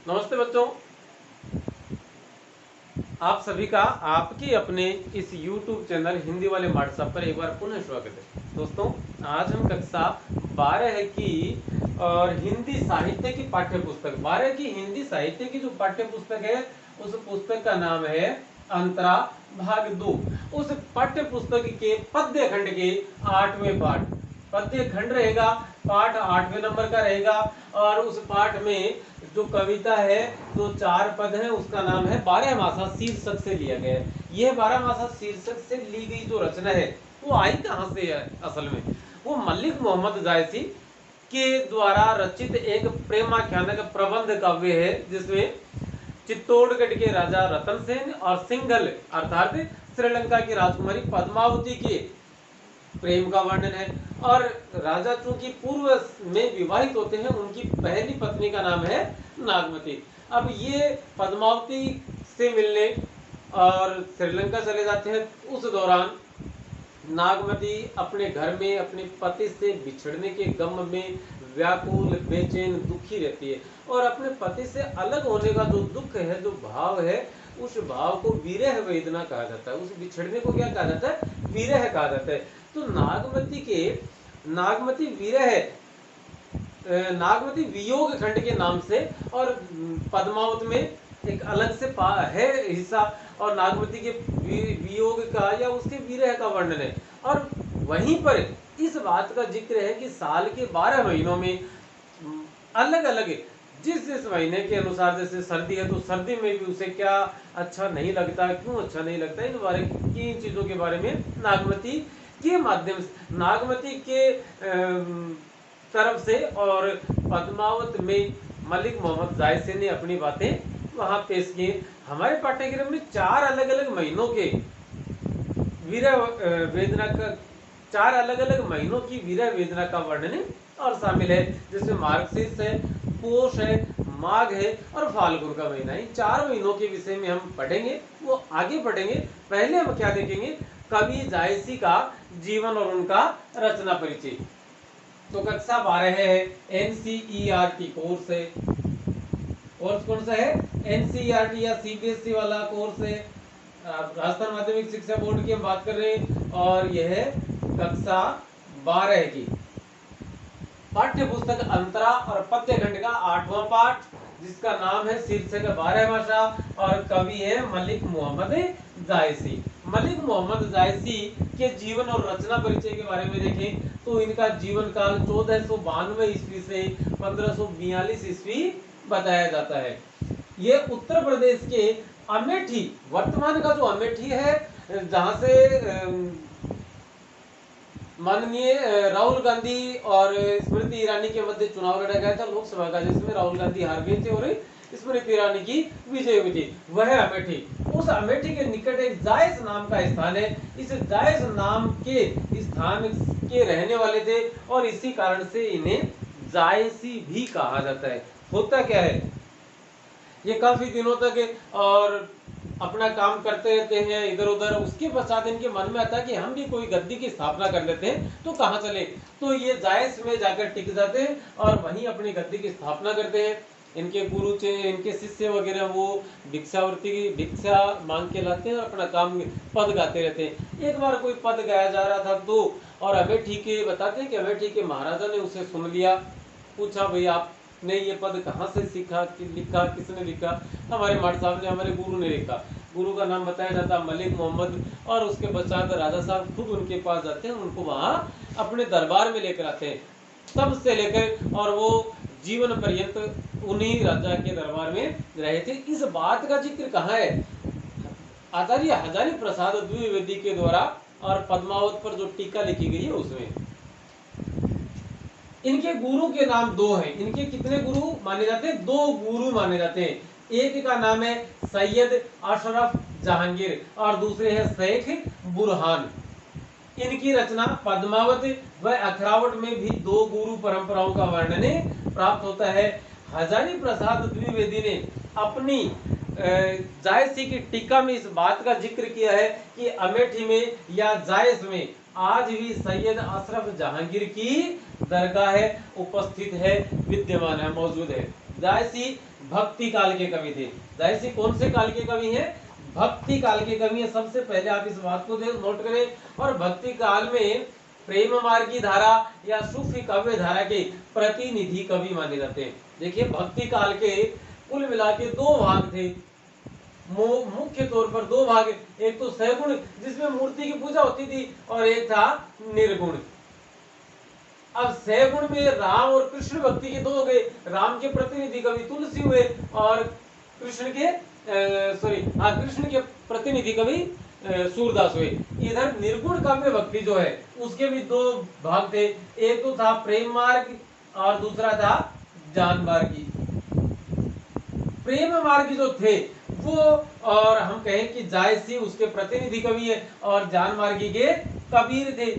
नमस्ते बच्चों, आप सभी का आपके अपने इस YouTube चैनल हिंदी वाले व्हाट्सएप पर एक बार पुनः स्वागत है। दोस्तों, आज हम कक्षा 12 की और हिंदी साहित्य की पाठ्य पुस्तक 12 की हिंदी साहित्य की जो पाठ्य पुस्तक है उस पुस्तक का नाम है अंतरा भाग 2। उस पाठ्य पुस्तक के पद्य खंड के 8वें पाठ, पद्य खंड रहेगा, पाठ 8वें नंबर का रहेगा और उस पाठ में जो कविता है जो 4 पद है उसका नाम है 12 मासा शीर्षक से लिया गया है। यह 12 मासा शीर्षक से ली गई जो रचना है वो आई कहां से है? असल में वो मलिक मोहम्मद जायसी के द्वारा रचित एक प्रेमाख्यानक प्रबंध काव्य है, जिसमें चित्तौड़गढ़ के राजा रतन सेन और सिंघल अर्थात श्रीलंका की राजकुमारी पद्मावती के प्रेम का वर्णन है। और राजा चूंकि पूर्व में विवाहित होते हैं, उनकी पहली पत्नी का नाम है नागमती। अब ये पद्मावती से मिलने और श्रीलंका चले जाते हैं। उस दौरान नागमती अपने घर में अपने पति से बिछड़ने के गम में व्याकुल, बेचैन, दुखी रहती है और अपने पति से अलग होने का जो दुख है, जो भाव है, उस भाव को विरह वेदना कहा जाता है। उस बिछड़ने को क्या कहा जाता है? विरह कहा जाता है। तो नागमती विरह, नागमती वियोग खंड के नाम से और पद्मावत में एक अलग से है हिस्सा और नागमती के वियोग का या उसके विरह का वर्णन है। और वहीं पर इस बात का जिक्र है कि साल के 12 महीनों में अलग अलग जिस महीने के अनुसार, जैसे सर्दी है तो सर्दी में भी उसे क्या अच्छा नहीं लगता, क्यों अच्छा नहीं लगता, इन बारे की चीजों के बारे में नागमती के माध्यम से, नागमती के तरफ से और पद्मावत में मलिक मोहम्मद जायसी ने अपनी बातें वहां पेश की। हमारे पाठ्यक्रम में 4 अलग अलग महीनों के विरह वेदना का, 4 अलग अलग महीनों की विरह वेदना का वर्णन और शामिल है, जिसमें मार्गशीर्ष है, पोष है, माघ है और फाल्गुन का महीना। इन 4 महीनों के विषय में हम पढ़ेंगे, वो आगे पढ़ेंगे। पहले हम क्या देखेंगे? कवि जायसी का जीवन और उनका रचना परिचय। तो कक्षा 12 है, एनसीईआरटी कोर्स है। कोर्स कौन सा है? एनसीईआरटी या सीबीएसई वाला कोर्स है। राजस्थान माध्यमिक शिक्षा बोर्ड की हम बात कर रहे हैं और यह है कक्षा 12 की पाठ्य पुस्तक अंतरा और पद्य खंड का 8वां पाठ, जिसका नाम है शीर्षक 12 मासा और कवि है मलिक मोहम्मद जायसी। मलिक मोहम्मद जायसी के जीवन और रचना परिचय के बारे में देखें तो इनका जीवन काल 1492 ईस्वी से 1542 ईस्वी बताया जाता है। ये उत्तर प्रदेश के अमेठी, वर्तमान का जो अमेठी है, जहां से माननीय राहुल गांधी और स्मृति ईरानी के मध्य चुनाव लड़ा गया था लोकसभा का, जिसमें राहुल गांधी हार गए थे और स्मृति ईरानी की विजय हुई थी, वह अमेठी। उस अमेठी के निकट एक जायस नाम का स्थान है। इस जायस नाम के स्थान के रहने वाले थे और इसी कारण से इन्हें जायसी भी कहा जाता है। होता क्या है, ये काफी दिनों तक और अपना काम करते रहते हैं इधर उधर। उसके पश्चात इनके मन में आता है कि हम भी कोई गद्दी की स्थापना कर लेते हैं, तो कहाँ चले? तो ये जायस में जाकर टिक जाते हैं और वहीं अपनी गद्दी की स्थापना करते हैं। इनके गुरु इनके शिष्य वगैरह वो भिक्षावृत्ति की भिक्षा मांग के लाते हैं और अपना काम पद गाते रहते हैं। एक बार कोई पद गाया जा रहा था तो, और अमेठी के बताते हैं कि अमेठी के महाराजा ने उसे सुन लिया, पूछा भाई आपने ये पद कहाँ से सीखा, लिखा, किसने लिखा? हमारे माट साहब ने, हमारे गुरु ने लिखा। गुरु का नाम बताया जाता मलिक मोहम्मद। और उसके पश्चात राजा साहब खुद उनके पास जाते हैं, उनको वहां अपने दरबार में लेकर आते हैं। तब से लेकर और वो जीवन पर्यंत उन्हीं राजा के दरबार में रहे थे। इस बात का जिक्र कहाँ है? आचार्य हजारी प्रसाद द्विवेदी के द्वारा और पद्मावत पर जो टीका लिखी गई है उसमें। इनके गुरु के नाम 2 हैं। इनके कितने गुरु माने जाते हैं? 2 गुरु माने जाते हैं। एक का नाम है सैयद अशरफ जहांगीर और दूसरे है शेख बुरहान। इनकी रचना पद्मावत व अखरावट में भी 2 गुरु परंपराओं का वर्णन प्राप्त होता है। हजारी प्रसाद द्विवेदी ने अपनी जायसी की टीका में इस बात का जिक्र किया है कि अमेठी में या जायस में आज भी सैयद अशरफ जहांगीर की दरगाह है, उपस्थित है, विद्यमान है, मौजूद है। जायसी भक्ति काल के कवि थे। जायसी कौन से काल के कवि हैं? भक्ति काल के कवि हैं। सबसे पहले आप इस बात को नोट करें। और भक्ति काल में प्रेम मार्गी धारा या सूफी काव्य धारा के प्रतिनिधि कवि माने जाते हैं। देखिए, भक्ति काल के कुल मिला के दो भाग थे, मुख्य तौर पर दो भाग। एक तो सगुण जिसमें मूर्ति की पूजा होती थी, और एक था निर्गुण। अब सगुण में राम और कृष्ण भक्ति के दो हो गए। राम के प्रतिनिधि कवि तुलसी हुए, और कृष्ण के प्रतिनिधि कवि सूरदास हुए। इधर निर्गुण काव्य भक्ति जो है उसके भी दो भाग थे। एक तो था प्रेम मार्ग और दूसरा था जान मार्गी। प्रेम मार्गी जो थे वो, और हम कहें कि जायसी उसके प्रतिनिधि कवि है, और जान मार्गी के कबीर थे।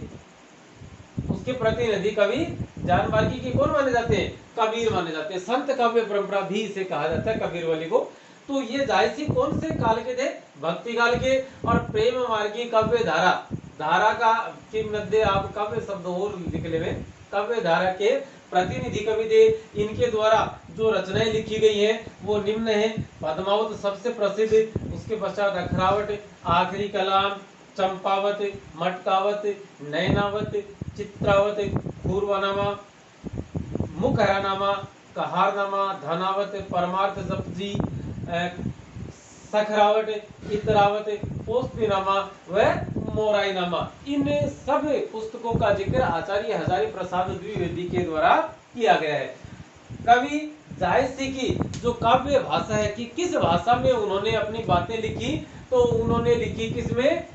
उसके प्रतिनिधि कवि जान मार्गी के कौन माने जाते हैं? कबीर माने जाते हैं। संत काव्य परंपरा भी इसे कहा जाता है, कबीर वाली को। तो ये जायसी कौन से काल के थे? भक्ति काल के। और प्रेम मार्गी काव्य धारा, धारा का के मध्य आप काव्य शब्द और लिख ले, काव्य धारा के प्रतिनिधि कवि थे। इनके द्वारा जो रचनाएं लिखी गई हैं वो निम्न है। पद्मावत सबसे प्रसिद्ध, उसके पश्चात अखरावट, आखिरी कलाम, चंपावत, मटकावत, नैनावत, चित्रावत, पूर्वनामा, मुखहरानामा, कहारनामा, धनावत, परमार्थ सब्जी, सखरावट, इतरावत, पोस्तीनामा व मोराईनामा। इन सब पुस्तकों का जिक्र आचार्य हजारी प्रसाद द्विवेदी के द्वारा किया गया है। कवि जायसी की जो काव्य भाषा है कि किस भाषा में उन्होंने अपनी बातें लिखी, तो उन्होंने लिखी किसमें?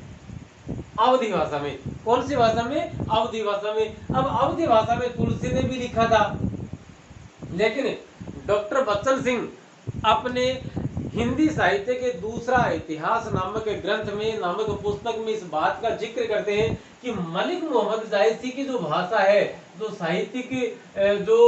अवधी भाषा में। कौन सी भाषा में? अवधी भाषा में। अब अवधी भाषा में तुलसी ने भी लिखा था, लेकिन डॉक्टर बच्चन सिंह अपने हिंदी साहित्य के दूसरा इतिहास नामक ग्रंथ में, नामक पुस्तक में इस बात का जिक्र करते हैं कि मलिक मोहम्मद जायसी की जो भाषा है, जो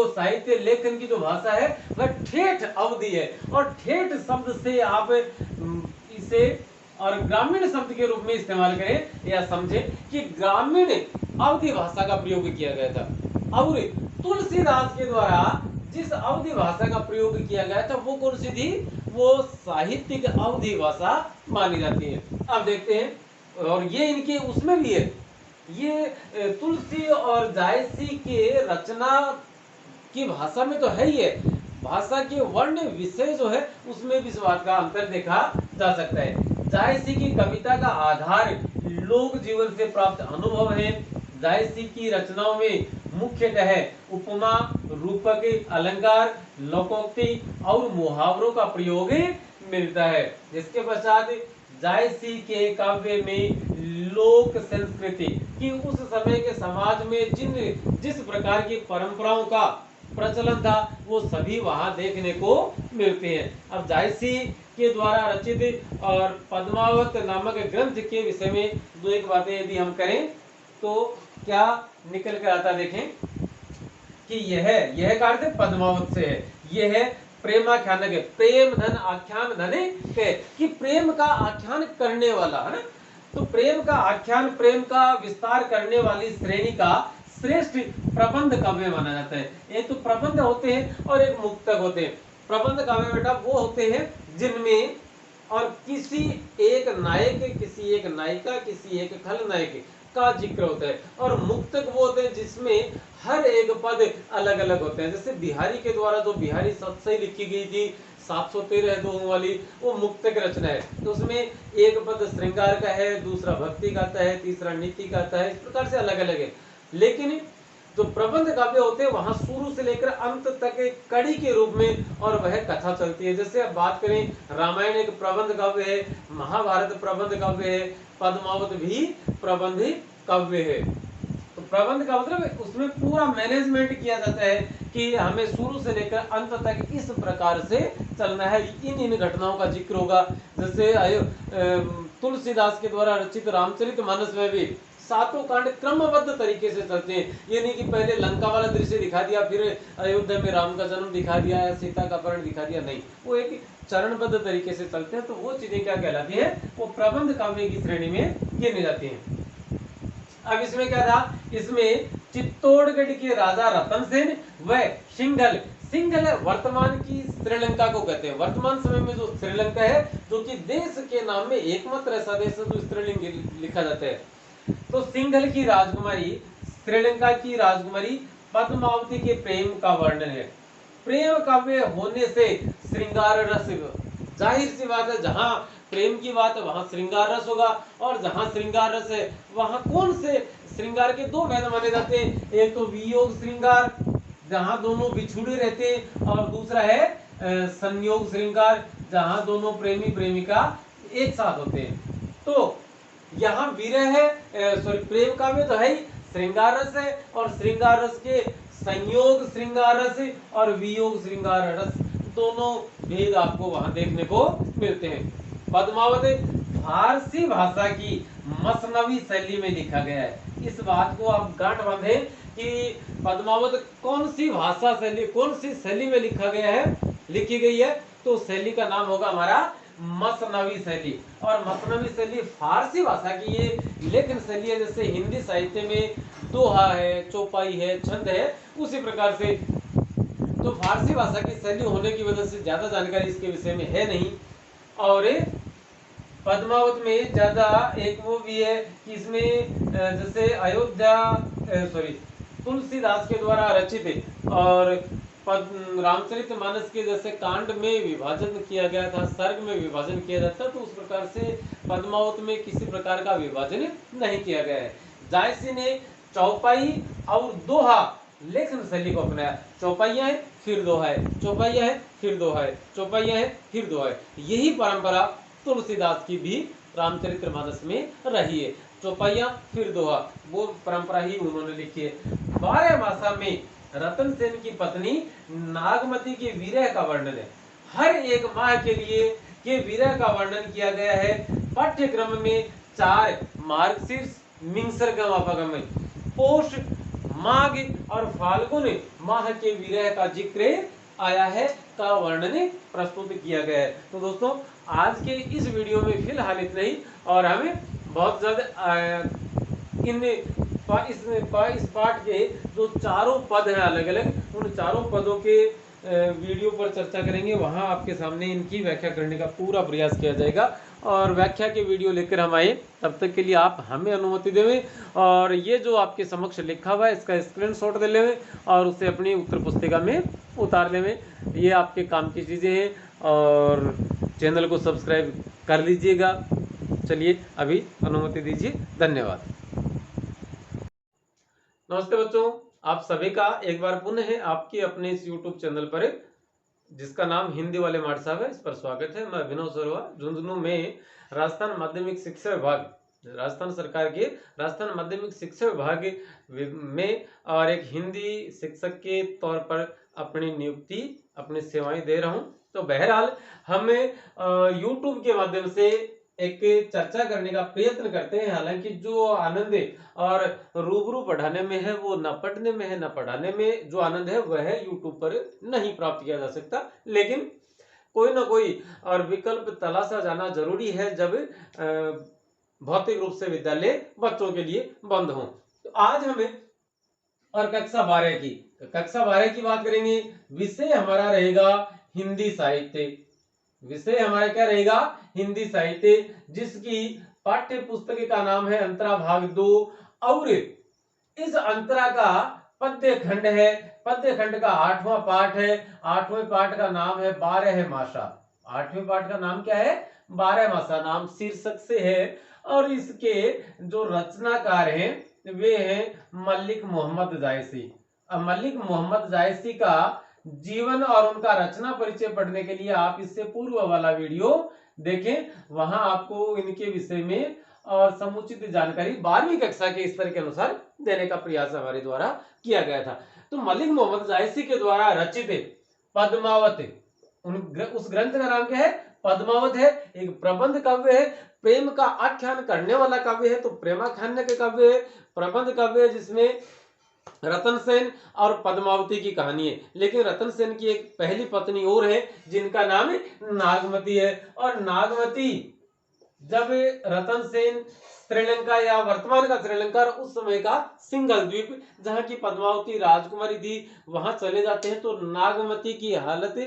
साहित्य लेखन की जो भाषा है वह ठेठ अवधी है। और ठेठ शब्द से आप इसे और ग्रामीण शब्द के रूप में इस्तेमाल करें या समझें कि ग्रामीण अवधी भाषा का प्रयोग किया गया था। और तुलसीदास के द्वारा जिस अवधी भाषा का प्रयोग किया गया था वो कौन सी थी? वो साहित्यिक अवधी भाषा मानी जाती है। अब देखते हैं, और ये इनके उसमें भी है, ये तुलसी और जायसी के रचना की भाषा में तो है ही है, भाषा के वर्ण विषय जो है उसमें भी इस बात का अंतर देखा जा सकता है। जायसी की कविता का आधार लोक जीवन से प्राप्त अनुभव है। जायसी की रचनाओं में मुख्यतः उपमा, रूपक, अलंकार, लोकोक्ति और मुहावरों का प्रयोग मिलता है। इसके पश्चात जायसी के काव्य में लोक संस्कृति की उस समय के समाज में जिस प्रकार की परंपराओं का प्रचलन था वो सभी वहां देखने को मिलते हैं। अब जायसी के द्वारा रचित और पद्मावत नामक ग्रंथ के विषय में दो एक बातें यदि हम करें तो क्या निकल कर आता, देखें कि यह का अर्थ पद्मावत से है। यह है प्रेमाख्यानक है, प्रेम धन आख्यान धने है, कि प्रेम का आख्यान करने वाला है ना। तो प्रेम का आख्यान, प्रेम का विस्तार करने वाली श्रेणी का श्रेष्ठ प्रबंध काव्य माना जाता है। एक तो प्रबंध होते हैं और एक मुक्तक होते हैं। प्रबंध काव्य बेटा वो होते हैं जिनमें और किसी एक नायक, किसी एक नायिका, किसी एक खलनायक का जिक्र होता है। और मुक्तक वो होते हैं जिसमें हर एक पद अलग अलग होते हैं। जैसे बिहारी के द्वारा जो बिहारी सत्सई लिखी गई थी 713 दोहों वाली, वो मुक्तक रचना है। तो उसमें एक पद श्रृंगार का है, दूसरा भक्ति गाता है, तीसरा नीति गाता है, इस प्रकार से अलग अलग है। लेकिन जो प्रबंध काव्य होते हैं वहां शुरू से लेकर अंत तक एक कड़ी के रूप में और वह कथा चलती है। जैसे अब बात करें, रामायण एक प्रबंध काव्य है, महाभारत प्रबंध काव्य है, पद्मावत भी प्रबंध काव्य है। तो प्रबंध का मतलब उसमें पूरा मैनेजमेंट किया जाता है कि हमें शुरू से लेकर अंत तक इस प्रकार से चलना है, इन घटनाओं का जिक्र होगा। जैसे तुलसीदास के द्वारा रचित रामचरितमानस में भी सातों कांड क्रमबद्ध तरीके से चलते हैं। ये नहीं कि पहले लंका वाला दृश्य दिखा दिया, फिर अयोध्या में राम का जन्म दिखा दिया या सीता का अपहरण दिखा दिया, नहीं, वो एक चरणबद्ध तरीके से चलते हैं। तो वो चीजें क्या कहलाती है? वो प्रबंध काव्य की श्रेणी में गिनी जाती हैं। अब इसमें क्या था? इसमें चित्तौड़गढ़ के राजा रतन सेन व सिंघल सिंघल वर्तमान की श्रीलंका को कहते हैं। वर्तमान समय में जो श्रीलंका है, जो कि देश के नाम में एकमात्र ऐसा देश है जो स्त्रीलिंग लिखा जाता है। तो सिंघल की राजकुमारी, श्रीलंका की राजकुमारी पद्मावती के प्रेम का वर्णन है। प्रेम काव्य होने से श्रृंगार रस, जाहिर सी बात है जहां प्रेम की बात है वहां श्रृंगार रस होगा, और जहां श्रृंगार रस है वहां कौन से श्रृंगार के दो भेद माने जाते हैं। एक तो वियोग श्रृंगार जहां दोनों बिछुड़े रहते हैं, और दूसरा है संयोग श्रृंगार जहां दोनों प्रेमी प्रेमिका एक साथ होते हैं। तो यहाँ विरह प्रेम काव्य तो है ही, श्रृंगार रस है, और श्रृंगार रस के संयोग श्रृंगार रस और वियोग श्रृंगार रस दोनों भेद आपको वहां देखने को मिलते हैं। पद्मावत फारसी भाषा की मसनवी शैली में लिखा गया है। इस बात को आप गांठ बांधे कि पद्मावत कौन सी भाषा शैली, कौन सी शैली में लिखा गया है, लिखी गई है, तो शैली का नाम होगा हमारा मसनवी शैली। और मसनवी शैली फारसी भाषा की ये लेखन शैली है। जैसे हिंदी साहित्य में दोहा है, चौपाई है, छंद है, उसी प्रकार से तो फारसी भाषा की शैली होने की वजह से ज्यादा जानकारी इसके विषय में है नहीं। और पद्मावत में ज्यादा एक वो भी है कि इसमें जैसे अयोध्या तुलसीदास के द्वारा रचित है, और रामचरितमानस के जैसे कांड में विभाजन किया गया था, सर्ग में विभाजन किया जाता, तो उस प्रकार से पद्मावत में किसी प्रकार का विभाजन नहीं किया गया है। जायसी ने चौपाई और दोहा लेखन शैली को अपनाया। चौपाइयां है फिर दोहा है, चौपाइयां है फिर दोहा है, चौपाइयां है फिर दोहा है। यही परंपरा तुलसीदास की भी रामचरितमानस में रही है। चौपाइयां फिर दोहा, वो परंपरा ही उन्होंने लिखी है। 12 मासा में रतन सेन की पत्नी नागमती के विरह का वर्णन है। हर एक माह के लिए के विरह का वर्णन किया गया है। पाठ्यक्रम में 4 मार्गशीर्ष मिंगसरगम पोष माघ और फाल्गुन माह के विरह का जिक्र आया है, का वर्णन प्रस्तुत किया गया है। तो दोस्तों आज के इस वीडियो में फिलहाल इतना ही, और हमें बहुत ज्यादा इस पाठ के जो चारों पद हैं अलग अलग, उन चारों पदों के वीडियो पर चर्चा करेंगे। वहां आपके सामने इनकी व्याख्या करने का पूरा प्रयास किया जाएगा, और व्याख्या के वीडियो लेकर हम आए, तब तक के लिए आप हमें अनुमति देवें, और ये जो आपके समक्ष लिखा हुआ है इसका स्क्रीनशॉट दे लेवें और उसे अपनी उत्तर पुस्तिका में उतार लेवें। ये आपके काम की चीज़ें हैं, और चैनल को सब्सक्राइब कर लीजिएगा। चलिए अभी अनुमति दीजिए। धन्यवाद। नमस्ते बच्चों, आप सभी का एक बार पुनः आपके अपने इस YouTube चैनल पर, जिसका नाम हिंदी वाले मार्ट साहब है, इस पर स्वागत है। मैं अभिनव सरवा झुंझुनू में राजस्थान माध्यमिक शिक्षा विभाग, राजस्थान सरकार के राजस्थान माध्यमिक शिक्षा विभाग में और एक हिंदी शिक्षक के तौर पर अपनी नियुक्ति, अपनी सेवाएं दे रहा हूं। तो बहरहाल हम YouTube के माध्यम से एक चर्चा करने का प्रयत्न करते हैं। हालांकि जो आनंद और रूबरू पढ़ाने में है वो न पढ़ने में है, न पढ़ाने में जो आनंद है वह YouTube पर नहीं प्राप्त किया जा सकता, लेकिन कोई ना कोई और विकल्प तलाशा जाना जरूरी है जब भौतिक रूप से विद्यालय बच्चों के लिए बंद हो। तो आज हमें और कक्षा 12 की बात करेंगे। विषय हमारा रहेगा हिंदी साहित्य। विषय हमारा क्या रहेगा? हिंदी साहित्य, जिसकी पाठ्य पुस्तक का नाम है अंतरा भाग 2, और इस अंतरा का पद्य खंड है। पद्य खंड का 8वां पाठ है। 8वें पाठ का नाम है 12 मासा। 8वें पाठ का नाम क्या है? 12 मासा नाम शीर्षक से है, और इसके जो रचनाकार हैं वे हैं मलिक मोहम्मद जायसी। अब मलिक मोहम्मद जायसी का जीवन और उनका रचना परिचय पढ़ने के लिए आप इससे पूर्व वाला वीडियो देखें, वहां आपको इनके विषय में और समुचित जानकारी 12वीं कक्षा के स्तर के अनुसार देने का प्रयास हमारे द्वारा किया गया था। तो मलिक मोहम्मद जायसी के द्वारा रचित पद्मावत, उस ग्रंथ का नाम क्या है? पद्मावत है। एक प्रबंध काव्य है, प्रेम का आख्यान करने वाला काव्य है, तो प्रेमाख्यान के काव्य है, प्रबंध काव्य है, जिसमें रतन सेन और पद्मावती की कहानी है। लेकिन रतन सेन की एक पहली पत्नी और है जिनका नाम नागमती है, और नागमती जब रतन सेन श्रीलंका या वर्तमान का श्रीलंका और उस समय का सिंघल द्वीप जहां की पद्मावती राजकुमारी थी वहां चले जाते हैं तो नागमती की हालत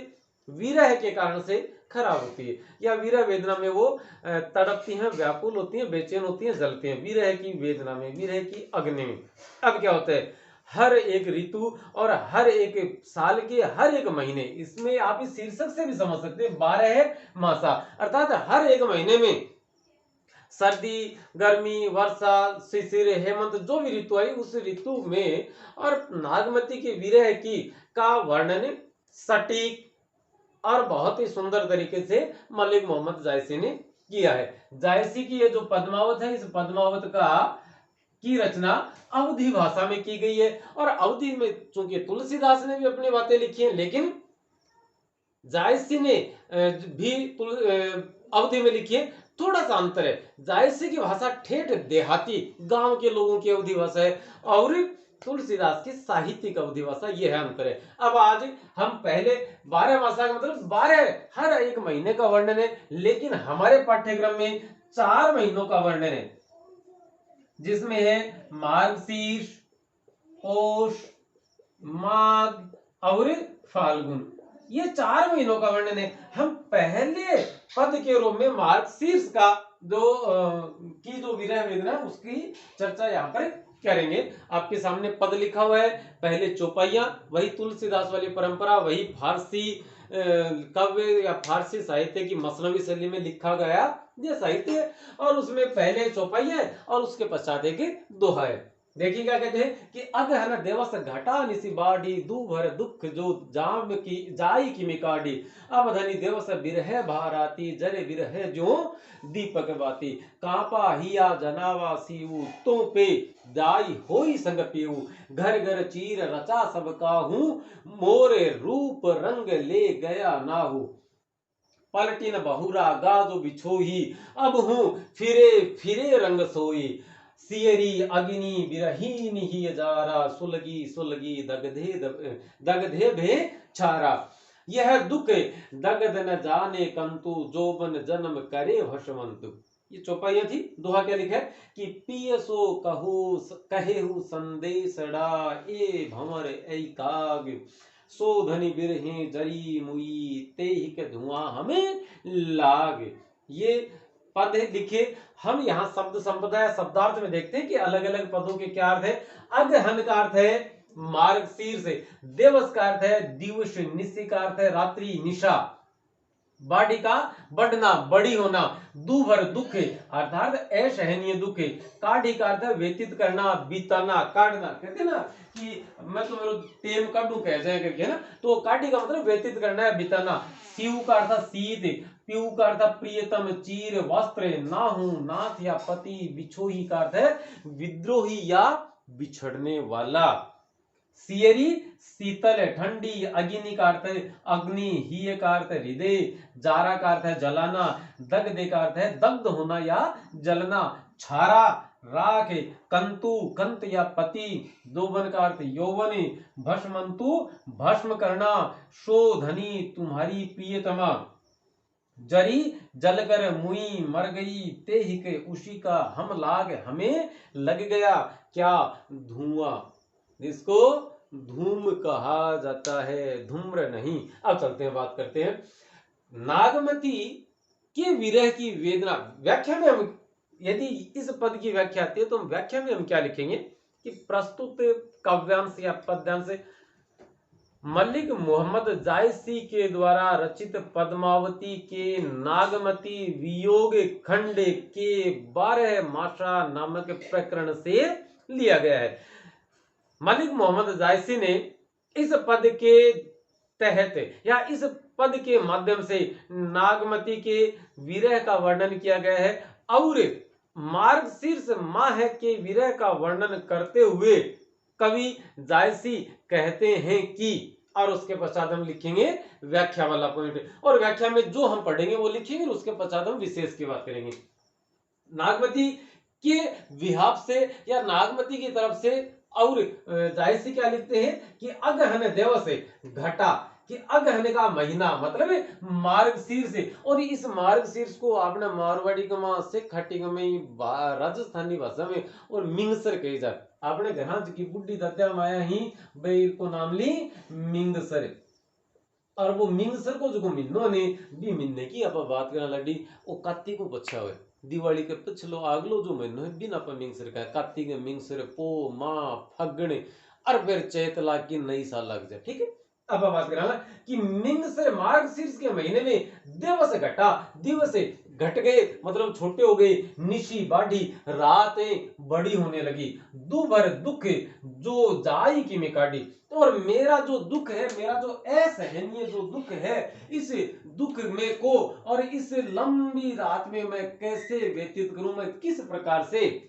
विरह के कारण से खराब होती है, या विरह वेदना में वो तड़पती हैं, व्याकुल होती हैं, बेचैन होती हैं, जलती हैं, विरह की वेदना में, विरह की अग्नि में। अब क्या होता है, हर एक ऋतु और हर एक साल के हर एक महीने, इसमें आप इस शीर्षक से भी समझ सकते हैं 12 मासा, अर्थात हर एक महीने में सर्दी, गर्मी, वर्षा, शिशिर, हेमंत जो भी ऋतु आई उस ऋतु में और नागमती के विरह की का वर्णन सटीक और बहुत ही सुंदर तरीके से मलिक मोहम्मद जायसी ने किया है। जायसी की ये जो पद्मावत है, इस पद्मावत का की रचना अवधी भाषा में की गई है और अवधी में चूंकि तुलसीदास ने भी अपनी बातें लिखी हैं, लेकिन जायसी ने भी अवधी में लिखी है। थोड़ा सा अंतर है, जायसी की भाषा ठेठ देहाती गांव के लोगों की अवधी भाषा है और तुलसीदास की साहित्यिक अवधि भाषा, ये है अंतर है। अब आज हम पहले 12 मासा का मतलब 12 हर एक महीने का वर्णन है, लेकिन हमारे पाठ्यक्रम में 4 महीनों का वर्णन है, जिसमें है मार्गशीर्ष, पौष, माघ और फाल्गुन, ये 4 महीनों का वर्णन है। हम पहले पद के रूप में मार्गशीर्ष का जो विरह वेदना उसकी चर्चा यहाँ पर करेंगे। आपके सामने पद लिखा हुआ है, पहले चौपाइयां, वही तुलसीदास वाली परंपरा, वही फारसी काव्य या फारसी साहित्य की मसनवी शैली में लिखा गया ये साहित्य है, और उसमें पहले चौपाइयां है और उसके पश्चात एक दोहा है। देखिए क्या कहते हैं कि अगहन देवस घटा निसी बाड़ी दूभर दुख जो जाम की जाई की मिकाड़ी अब धनी देवस बिरह भाराती जरे बिरह जो दीपक बाती कापा हिया जनावा सीऊ तो पे दाई होई संग पीऊ घर घर चीर रचा सब काहू मोरे रूप रंग ले गया नाहू पलटिन बहुरा गाजो बिछोही अब हूं फिरे फिरे रंग सोई सियरी अग्नि बिरहीन ही जारा सुलगी सुलगी दगधे भे छारा यह दुख दगद न जाने कंतु जोबन जन्म करे भस्मंतु। ये चौपाइयां थी। दोहा क्या लिखा है कि पियसो कहू कहेहु संदेशड़ा ए भंवर ऐ काग सो धनी बिरहे जरी मुई तेहि के धुआं हमें लाग। ये पद लिखे। हम यहाँ शब्द संपदा या शब्दार्थ में देखते हैं कि अलग अलग पदों के क्या अर्थ है। अगहन का अर्थ है मार्गशीर्ष, दिवस का अर्थ है दिवस, निशि का अर्थ है रात्रि निशा, बाड़ी का बढ़ना बड़ी होना, दूभर दुख अर्थात असहनीय दुख, काढ़ी का अर्थ है व्यतीत करना बीताना काटना, कहते ना कि मैं तो मेरे टेम काटू कह जाए करके ना, तो काढ़ी का मतलब व्यतीत करना है बीताना। शिव का अर्थ शीत, पीयू का अर्थ प्रियतम, चीर वस्त्र, नाहू नाथ या पति, बिछोही का अर्थ है विद्रोही या बिछड़ने वाला, सियरी शीतल ठंडी, अग्नि का अर्थ है अग्नि, ही का अर्थ है हृदय, जारा का अर्थ है जलाना, दग्धे का अर्थ है दग्ध होना या जलना, छारा राख, कंतु कंत या पति, दोबन का अर्थ यौवन, भस्मंतु भस्म करना, शोधनी तुम्हारी प्रियतमा, जरी जलकर मुई मर गई तेहि के उसी का हम लाग हमें लग गया क्या धुआं, जिसको धूम कहा जाता है, धूम्र नहीं। अब चलते हैं बात करते हैं नागमती के विरह की वेदना। व्याख्या में हम यदि इस पद की व्याख्या आती है तो हम व्याख्या में हम क्या लिखेंगे कि प्रस्तुत काव्यांश या पद्यांश मलिक मोहम्मद जायसी के द्वारा रचित पद्मावती के नागमती वियोग खंड के 12 मासा नामक प्रकरण से लिया गया है। मलिक मोहम्मद जायसी ने इस पद के तहत या इस पद के माध्यम से नागमती के विरह का वर्णन किया गया है और मार्गशीर्ष माह के विरह का वर्णन करते हुए कवि जायसी कहते हैं कि, और उसके पश्चात हम लिखेंगे व्याख्या वाला पॉइंट, और व्याख्या में जो हम पढ़ेंगे वो लिखेंगे, उसके पश्चात हम विशेष की बात करेंगे। नागमती के विहाप से या नागमती की तरफ से और जायसी क्या लिखते हैं कि अगहन देवस घटा, कि अगहन का महीना मतलब है मार्गशीर्ष। और इस मार्गशीर्ष को आपने मारवाड़ी का सिख खट्टी में राजस्थानी भाषा में और मिंगसर कही जाए। आपने घर की बुढ़ी दत्या माया ही भाई को नाम ली मिंगसर। और वो मिंगसर को जो महीनों ने भी महीने की आप बात करना लड़ी वो कार्तिक को बच्चा हुए दिवाली के पिछलो अगलो जो महीनो है बिना पर मिंगसर का कार्तिक मिंगसर पो माँ फगण और फिर चैत लाग की नई साल लग जाए। ठीक है, अब बात करा कि मिंगसर मार्गशीर्ष के महीने में दिवस घटा, दिवस घट गए मतलब छोटे हो गए, निशी बाढ़ी रातें बड़ी होने लगी, दुभर दुख जो जाई की में काटी। और मेरा जो दुख है, मेरा जो असहनीय जो दुख है, इस दुख में को और इस लंबी रात में मैं कैसे व्यतीत करूं, मैं किस प्रकार से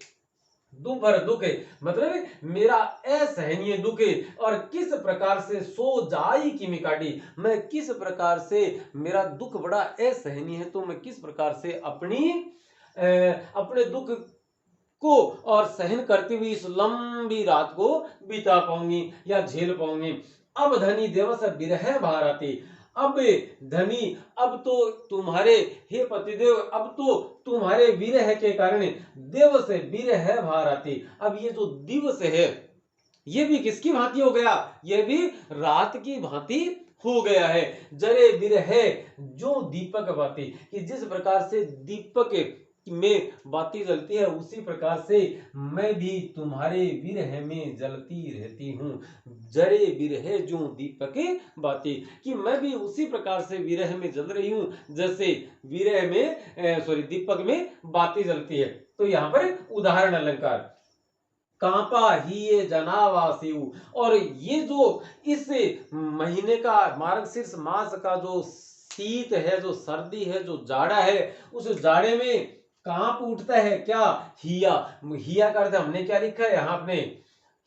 दुभर दुख है मतलब मेरा असहनीय दुख है और किस प्रकार से सो जाई की मिकाटी, मैं किस प्रकार से मेरा दुख बड़ा असहनीय है तो मैं किस प्रकार से अपने दुख को और सहन करती हुई इस लंबी रात को बिता पाऊंगी या झेल पाऊंगी। अब धनी दिवस बिरह भारती, अब धनी अब तो तुम्हारे हे पतिदेव अब तो तुम्हारे विरह के कारण दिवस बिरह भारती। अब ये जो दिवस है ये भी किसकी भांति हो गया, ये भी रात की भांति हो गया है। जरे बिरह जो दीपक बाती, कि जिस प्रकार से दीपक में बाती जलती है उसी प्रकार से मैं भी तुम्हारे विरह में जलती रहती हूं। जरे विरह जो दीपक बाती, कि मैं भी उसी प्रकार से विरह में जल रही हूं जैसे विरह में दीपक में बाती जलती है। तो यहां पर उदाहरण अलंकार कांपा ही ये जनावासियु, और ये जो इस महीने का मार्गशीर्ष मास का जो शीत है, जो सर्दी है, जो जाड़ा है, उस जाड़े में कांप उठता है क्या हिया। हिया का अर्थ हमने क्या लिखा है यहाँ अपने,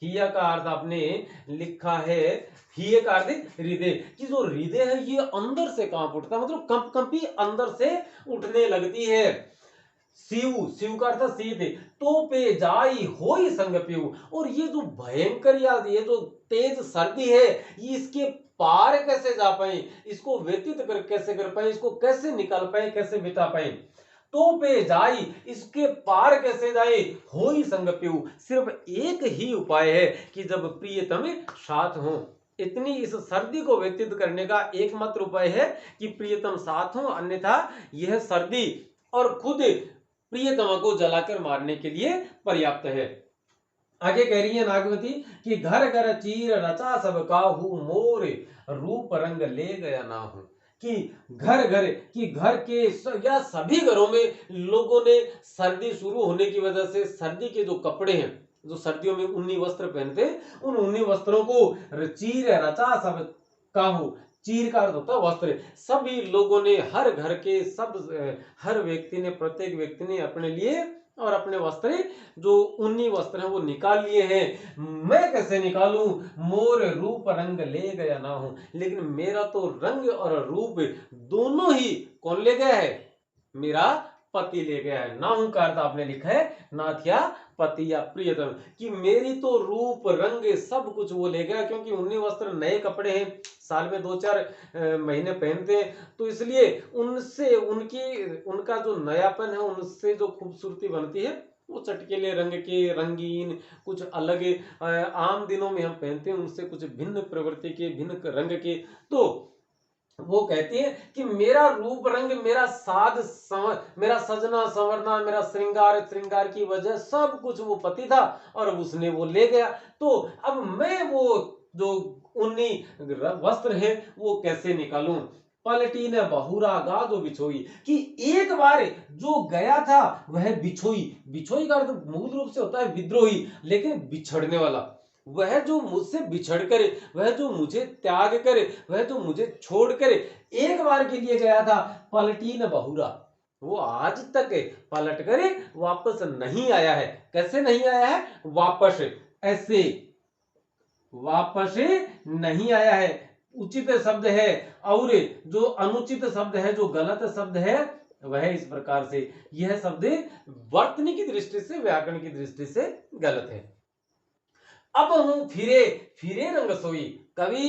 हिया का अर्थ आपने लिखा है हिये का अर्थ हृदय, कि जो हृदय है ये अंदर से कांप उठता है मतलब कंपी अंदर से उठने लगती है। शिव, शिव का अर्थ शीत, तो पे जाई होई संग पीऊ, और ये जो भयंकर या ये जो तेज सर्दी है ये इसके पार कैसे जा पाए, इसको व्यतीत कर कैसे कर पाए, इसको कैसे निकाल पाए, कैसे बिता पाए। तो पे जाई, इसके पार कैसे जाए, होई संग पीऊ, सिर्फ एक ही उपाय है कि जब प्रियतम साथ हो। इतनी इस सर्दी को व्यतीत करने का एकमात्र उपाय है कि प्रियतम साथ हो, अन्यथा यह सर्दी और खुद प्रियतमा को जलाकर मारने के लिए पर्याप्त है। आगे कह रही है नागवती कि घर घर चीर रचा सब काहू मोर रूप रंग ले गया ना हूं, कि घर घर की घर के या सभी घरों में लोगों ने सर्दी शुरू होने की वजह से सर्दी के जो कपड़े हैं, जो सर्दियों में ऊनी वस्त्र पहनते हैं, उन ऊनी वस्त्रों को चीर रचा सब काहू, चीर का अर्थ होता है वस्त्र, सभी लोगों ने हर घर के हर व्यक्ति ने प्रत्येक व्यक्ति ने अपने लिए और अपने वस्त्र जो ऊनी वस्त्र हैं वो निकाल लिए हैं। मैं कैसे निकालूं, मोर रूप रंग ले गया ना हूं, लेकिन मेरा तो रंग और रूप दोनों ही कौन ले गया है, मेरा पति ले गया है। ना हूं का अर्थ आपने लिखा है नाथिया पति या प्रियतम, कि मेरी तो रूप रंग सब कुछ वो ले गया, क्योंकि ऊनी वस्त्र नए कपड़े हैं, साल में 2-4 महीने पहनते हैं, तो इसलिए उनसे उनका जो नयापन है, उनसे जो खूबसूरती बनती है वो चटकीले रंग के, रंगीन, कुछ अलग आम दिनों में हम पहनते हैं उनसे कुछ भिन्न प्रवृत्ति के, भिन्न रंग के। तो वो कहती है कि मेरा रूप रंग, मेरा मेरा सजना संवरना, मेरा श्रृंगार की वजह सब कुछ वो पति था और उसने वो ले गया। तो अब मैं वो जो ऊनी वस्त्र है वो कैसे निकालूं। पलटी ने बहुरा गादो बिछोई, कि एक बार जो गया था वह बिछोई, बिछोई का अर्थ मूल रूप से होता है विद्रोही, लेकिन बिछड़ने वाला, वह जो मुझसे बिछड़ कर, वह जो मुझे त्याग कर, वह जो मुझे छोड़ कर एक बार के लिए गया था, पलटी न बहुरा, वो आज तक पलट कर वापस नहीं आया है। कैसे नहीं आया है, वापस, ऐसे वापस नहीं आया है, उचित शब्द है, और जो अनुचित शब्द है, जो गलत शब्द है वह इस प्रकार से, यह शब्द वर्तनी की दृष्टि से, व्याकरण की दृष्टि से गलत है। अब हूं फिरे फिरे रंग सोई, कवि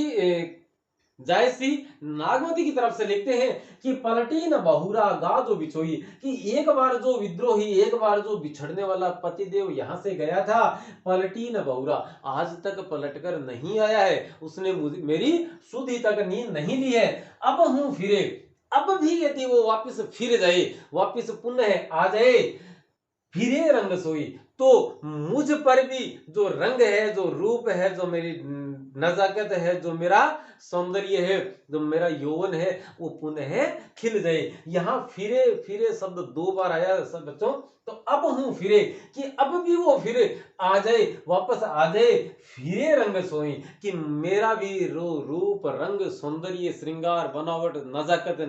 जायसी नागमती की तरफ से लिखते हैं कि पलटी न बहुरा गा जो बिछोई, कि एक बार जो विद्रोही, एक बार जो बिछड़ने वाला पतिदेव यहां से गया था, पलटी न बहुरा, आज तक पलटकर नहीं आया है, उसने मेरी सुधि तक नींद नहीं ली है। अब हूं फिरे, अब भी यदि वो वापस फिर जाए, वापस पुनः आ जाए, फिरे रंग सोई, तो मुझ पर भी जो रंग है, जो रूप है, जो मेरी नजाकत है, जो मेरा सौंदर्य है, जो मेरा यौवन है, वो पुनः खिल जाए। यहाँ फिरे फिरे शब्द 2 बार आया सब बच्चों। तो अब हूं फिरे, कि अब भी वो फिरे आ जाए, वापस आ जाए, फिरे रंग सोई, कि मेरा भी रूप रंग सौंदर्य श्रृंगार बनावट नजाकत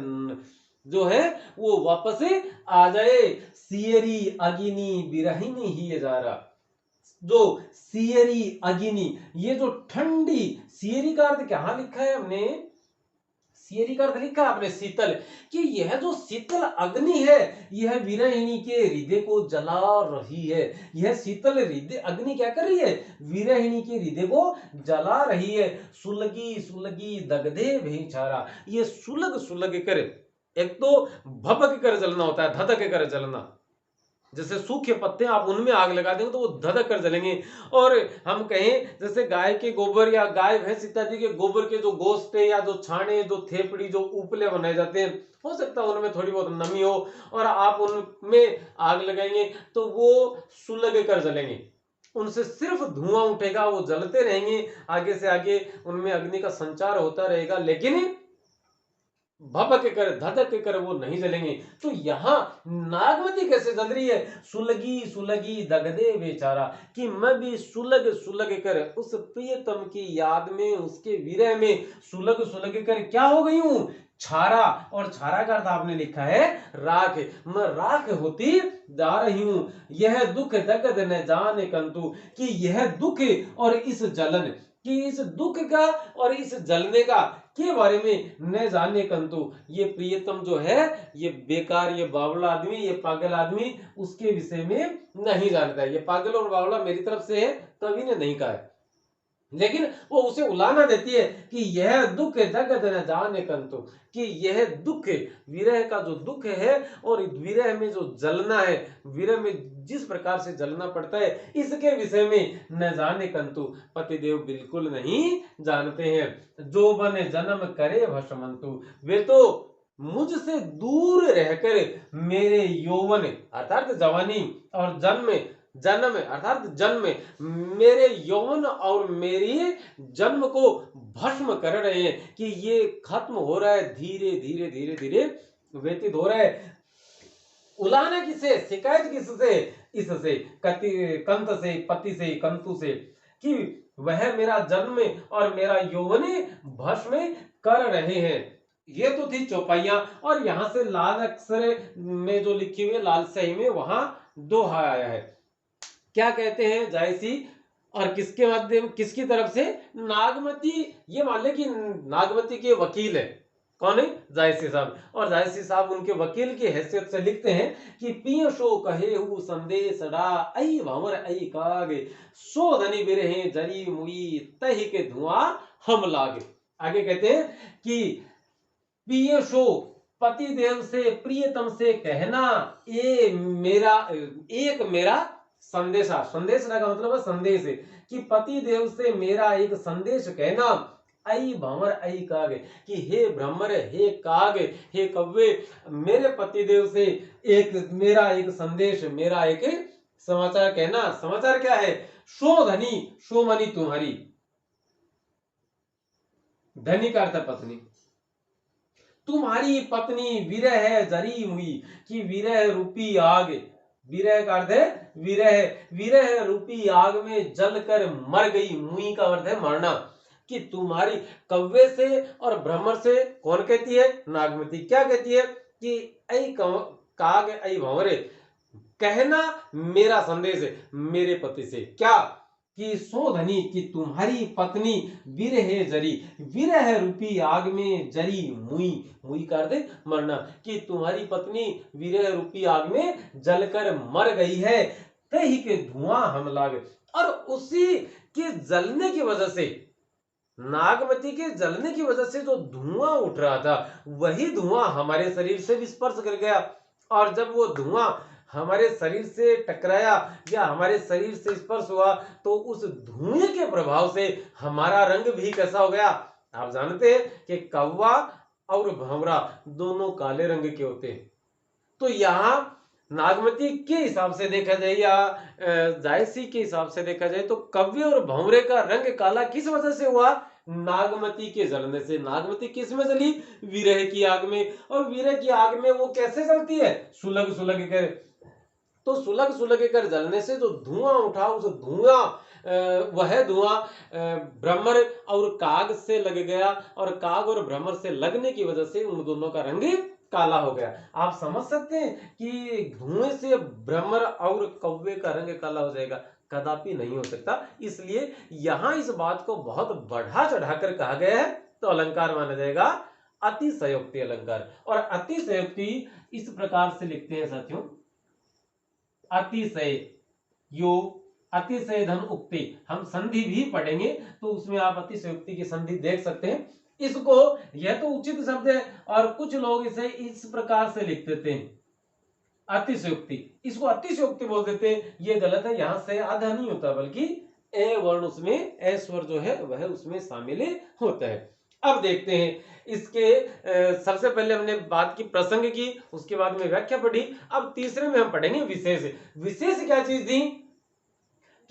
जो है वो वापस आ जाए। सियरी अगिनी बिरहिनी ही जा रहा, जो सियरी अगिनी, ये जो ठंडी, सियरी का अर्थ क्या लिखा है हमने, सियरी का अर्थ लिखा है आपने शीतल, कि यह जो शीतल अग्नि है, यह विरहिणी के हृदय को जला रही है। यह शीतल हृदय अग्नि क्या कर रही है, विरहिणी के हृदय को जला रही है। सुलगी सुलगी दगधे भेछारा, ये सुलग सुलग कर, एक तो भभक कर जलना होता है, धधक कर जलना, जैसे सूखे पत्ते आप उनमें आग लगा देंगे तो वो धधक कर जलेंगे। और हम कहें जैसे गाय के गोबर या गाय भैंस इत्यादि के गोबर के जो गोश्त है या जो छाने, जो थेपड़ी, जो उपले बनाए जाते हैं, हो सकता है उनमें थोड़ी बहुत नमी हो और आप उनमें आग लगाएंगे तो वो सुलग कर जलेंगे, उनसे सिर्फ धुआं उठेगा, वो जलते रहेंगे, आगे से आगे उनमें अग्नि का संचार होता रहेगा, लेकिन भपक कर धधक कर वो नहीं जलेंगे। तो यहां नागमती कैसे जल रही है, सुलगी सुलगी दगदे बेचारा, कि मैं भी सुलग सुलग कर उस प्रियतम की याद में, उसके विरह में सुलग सुलग कर क्या हो गई हूं, छारा। और छारा का अर्थ आपने लिखा है राख, मैं राख होती जा रही हूं। यह दुख दगद न जाने कंतु, कि यह दुख और इस जलन, कि इस दुख का और इस जलने का के बारे में न जाने कंतु, ये प्रियतम जो है, ये बेकार, ये बावला आदमी, ये पागल आदमी उसके विषय में नहीं जानता है। ये पागल और बावला मेरी तरफ से है, कवि ने नहीं कहा है, लेकिन वो उसे उलाना देती है कि यह दुख जगत न जाने कंतु, कि यह दुख, विरह का जो दुख है और विरह में जो जलना है, विरह में जिस प्रकार से जलना पड़ता है, इसके विषय में न जाने कंतु, पतिदेव बिल्कुल नहीं जानते हैं। जो बन जन्म करे भस्मंतु, वे तो मुझसे दूर रहकर मेरे यौवन अर्थात जवानी और जन्म, जन्म अर्थात जन्म, मेरे यौवन और मेरी जन्म को भस्म कर रहे हैं, कि ये खत्म हो रहा है, धीरे धीरे धीरे धीरे व्यतीत हो रहा है। उलाना किससे, शिकायत किससे, इससे कंत से, पति से, कंतु से, कि वह मेरा जन्म और मेरा यौवन भस्म कर रहे हैं। ये तो थी चौपाइयां, और यहां से लाल अक्षर में जो लिखी हुई है, लाल स्याही में, वहां दोहा आया है। क्या कहते हैं जायसी, और किसके माध्यम, किसकी तरफ से, नागमती। ये मान ले कि नागमती के वकील है, कौन है, जायसी साहब, और जायसी साहब उनके वकील की हैसियत से लिखते हैं कि पिय सो कहे हु संदेश डा, आई भंवर आई कागे, सो धनी बिरहे जरी मुई, तही के धुआं हम लागे। आगे कहते हैं कि पिय सो, पति देव से, प्रियतम से कहना, ये मेरा, एक मेरा संदेशा, संदेशा का मतलब है संदेश, कि पति देव से मेरा एक संदेश कहना, आई भंवर आई काग, कि हे भ्रमर, हे काग, हे कव्वे, मेरे पति देव से एक मेरा एक संदेश, मेरा एक समाचार कहना। समाचार क्या है, सो धनी, सो मनी तुम्हारी, धनी का अर्थ पत्नी, तुम्हारी पत्नी विरह जरी हुई, कि विरह रूपी आग, विरह का अर्थ है विरह, विरह रूपी आग में जलकर मर गई, मुई का अर्थ है मरना, कि तुम्हारी, कव्वे से और भ्रमर से कौन कहती है, नागमती क्या कहती है, कि ऐ काग ऐ भंवरे, कहना मेरा संदेश मेरे पति से, क्या, कि सोधनी, कि तुम्हारी पत्नी विरह जरी, विरह रूपी आग में जरी मुई, मुई का अर्थ मरना, कि तुम्हारी पत्नी विरह रूपी आग में जलकर मर गई है, तही के धुआं हम लागे, और उसी के जलने की वजह से नागमती के जलने की वजह से जो धुआं उठ रहा था वही धुआं हमारे शरीर से भी स्पर्श कर गया, और जब वो धुआं हमारे शरीर से टकराया या हमारे शरीर से स्पर्श हुआ तो उस धुएं के प्रभाव से हमारा रंग भी कैसा हो गया। आप जानते हैं कि कौवा और भंवरा दोनों काले रंग के होते हैं। तो यहाँ नागमती के हिसाब से देखा जाए या जायसी के हिसाब से देखा जाए तो कव्वे और भंवरे का रंग काला किस वजह से हुआ। नागमती के जलने से। नागमती किस में जली, विरह की आग में। और विरह की आग में वो कैसे जलती है, सुलग सुलग कर। तो सुलग सुलग कर जलने से जो धुआं उठा उस धुआं वह धुआं भ्रमर और काग से लग गया, और काग और भ्रमर से लगने की वजह से उन दोनों का रंग काला हो गया। आप समझ सकते हैं कि धुएं से भ्रमर और कौवे का रंग काला हो जाएगा, कदापि नहीं हो सकता। इसलिए यहां इस बात को बहुत बढ़ा चढ़ाकर कहा गया है, तो अलंकार माना जाएगा अतिशयोक्ति अलंकार। और अतिशयोक्ति इस प्रकार से लिखते हैं साथियों, अतिशय योग अतिशय धन उक्ति। हम संधि भी पढ़ेंगे तो उसमें आप अतिशयोक्ति की संधि देख सकते हैं। इसको, यह तो उचित शब्द है और कुछ लोग इसे इस प्रकार से लिख देते हैं अतिशयोक्ति, इसको अतिशयोक्ति बोल देते हैं। यह गलत है, यहां से आधा नहीं होता बल्कि ए वर्ण उसमें, ए स्वर जो है वह उसमें शामिल होता है। अब देखते हैं इसके सबसे पहले हमने बात की प्रसंग की, उसके बाद में व्याख्या पढ़ी। अब तीसरे में हम पढ़ेंगे विशेष। विशेष क्या चीज थी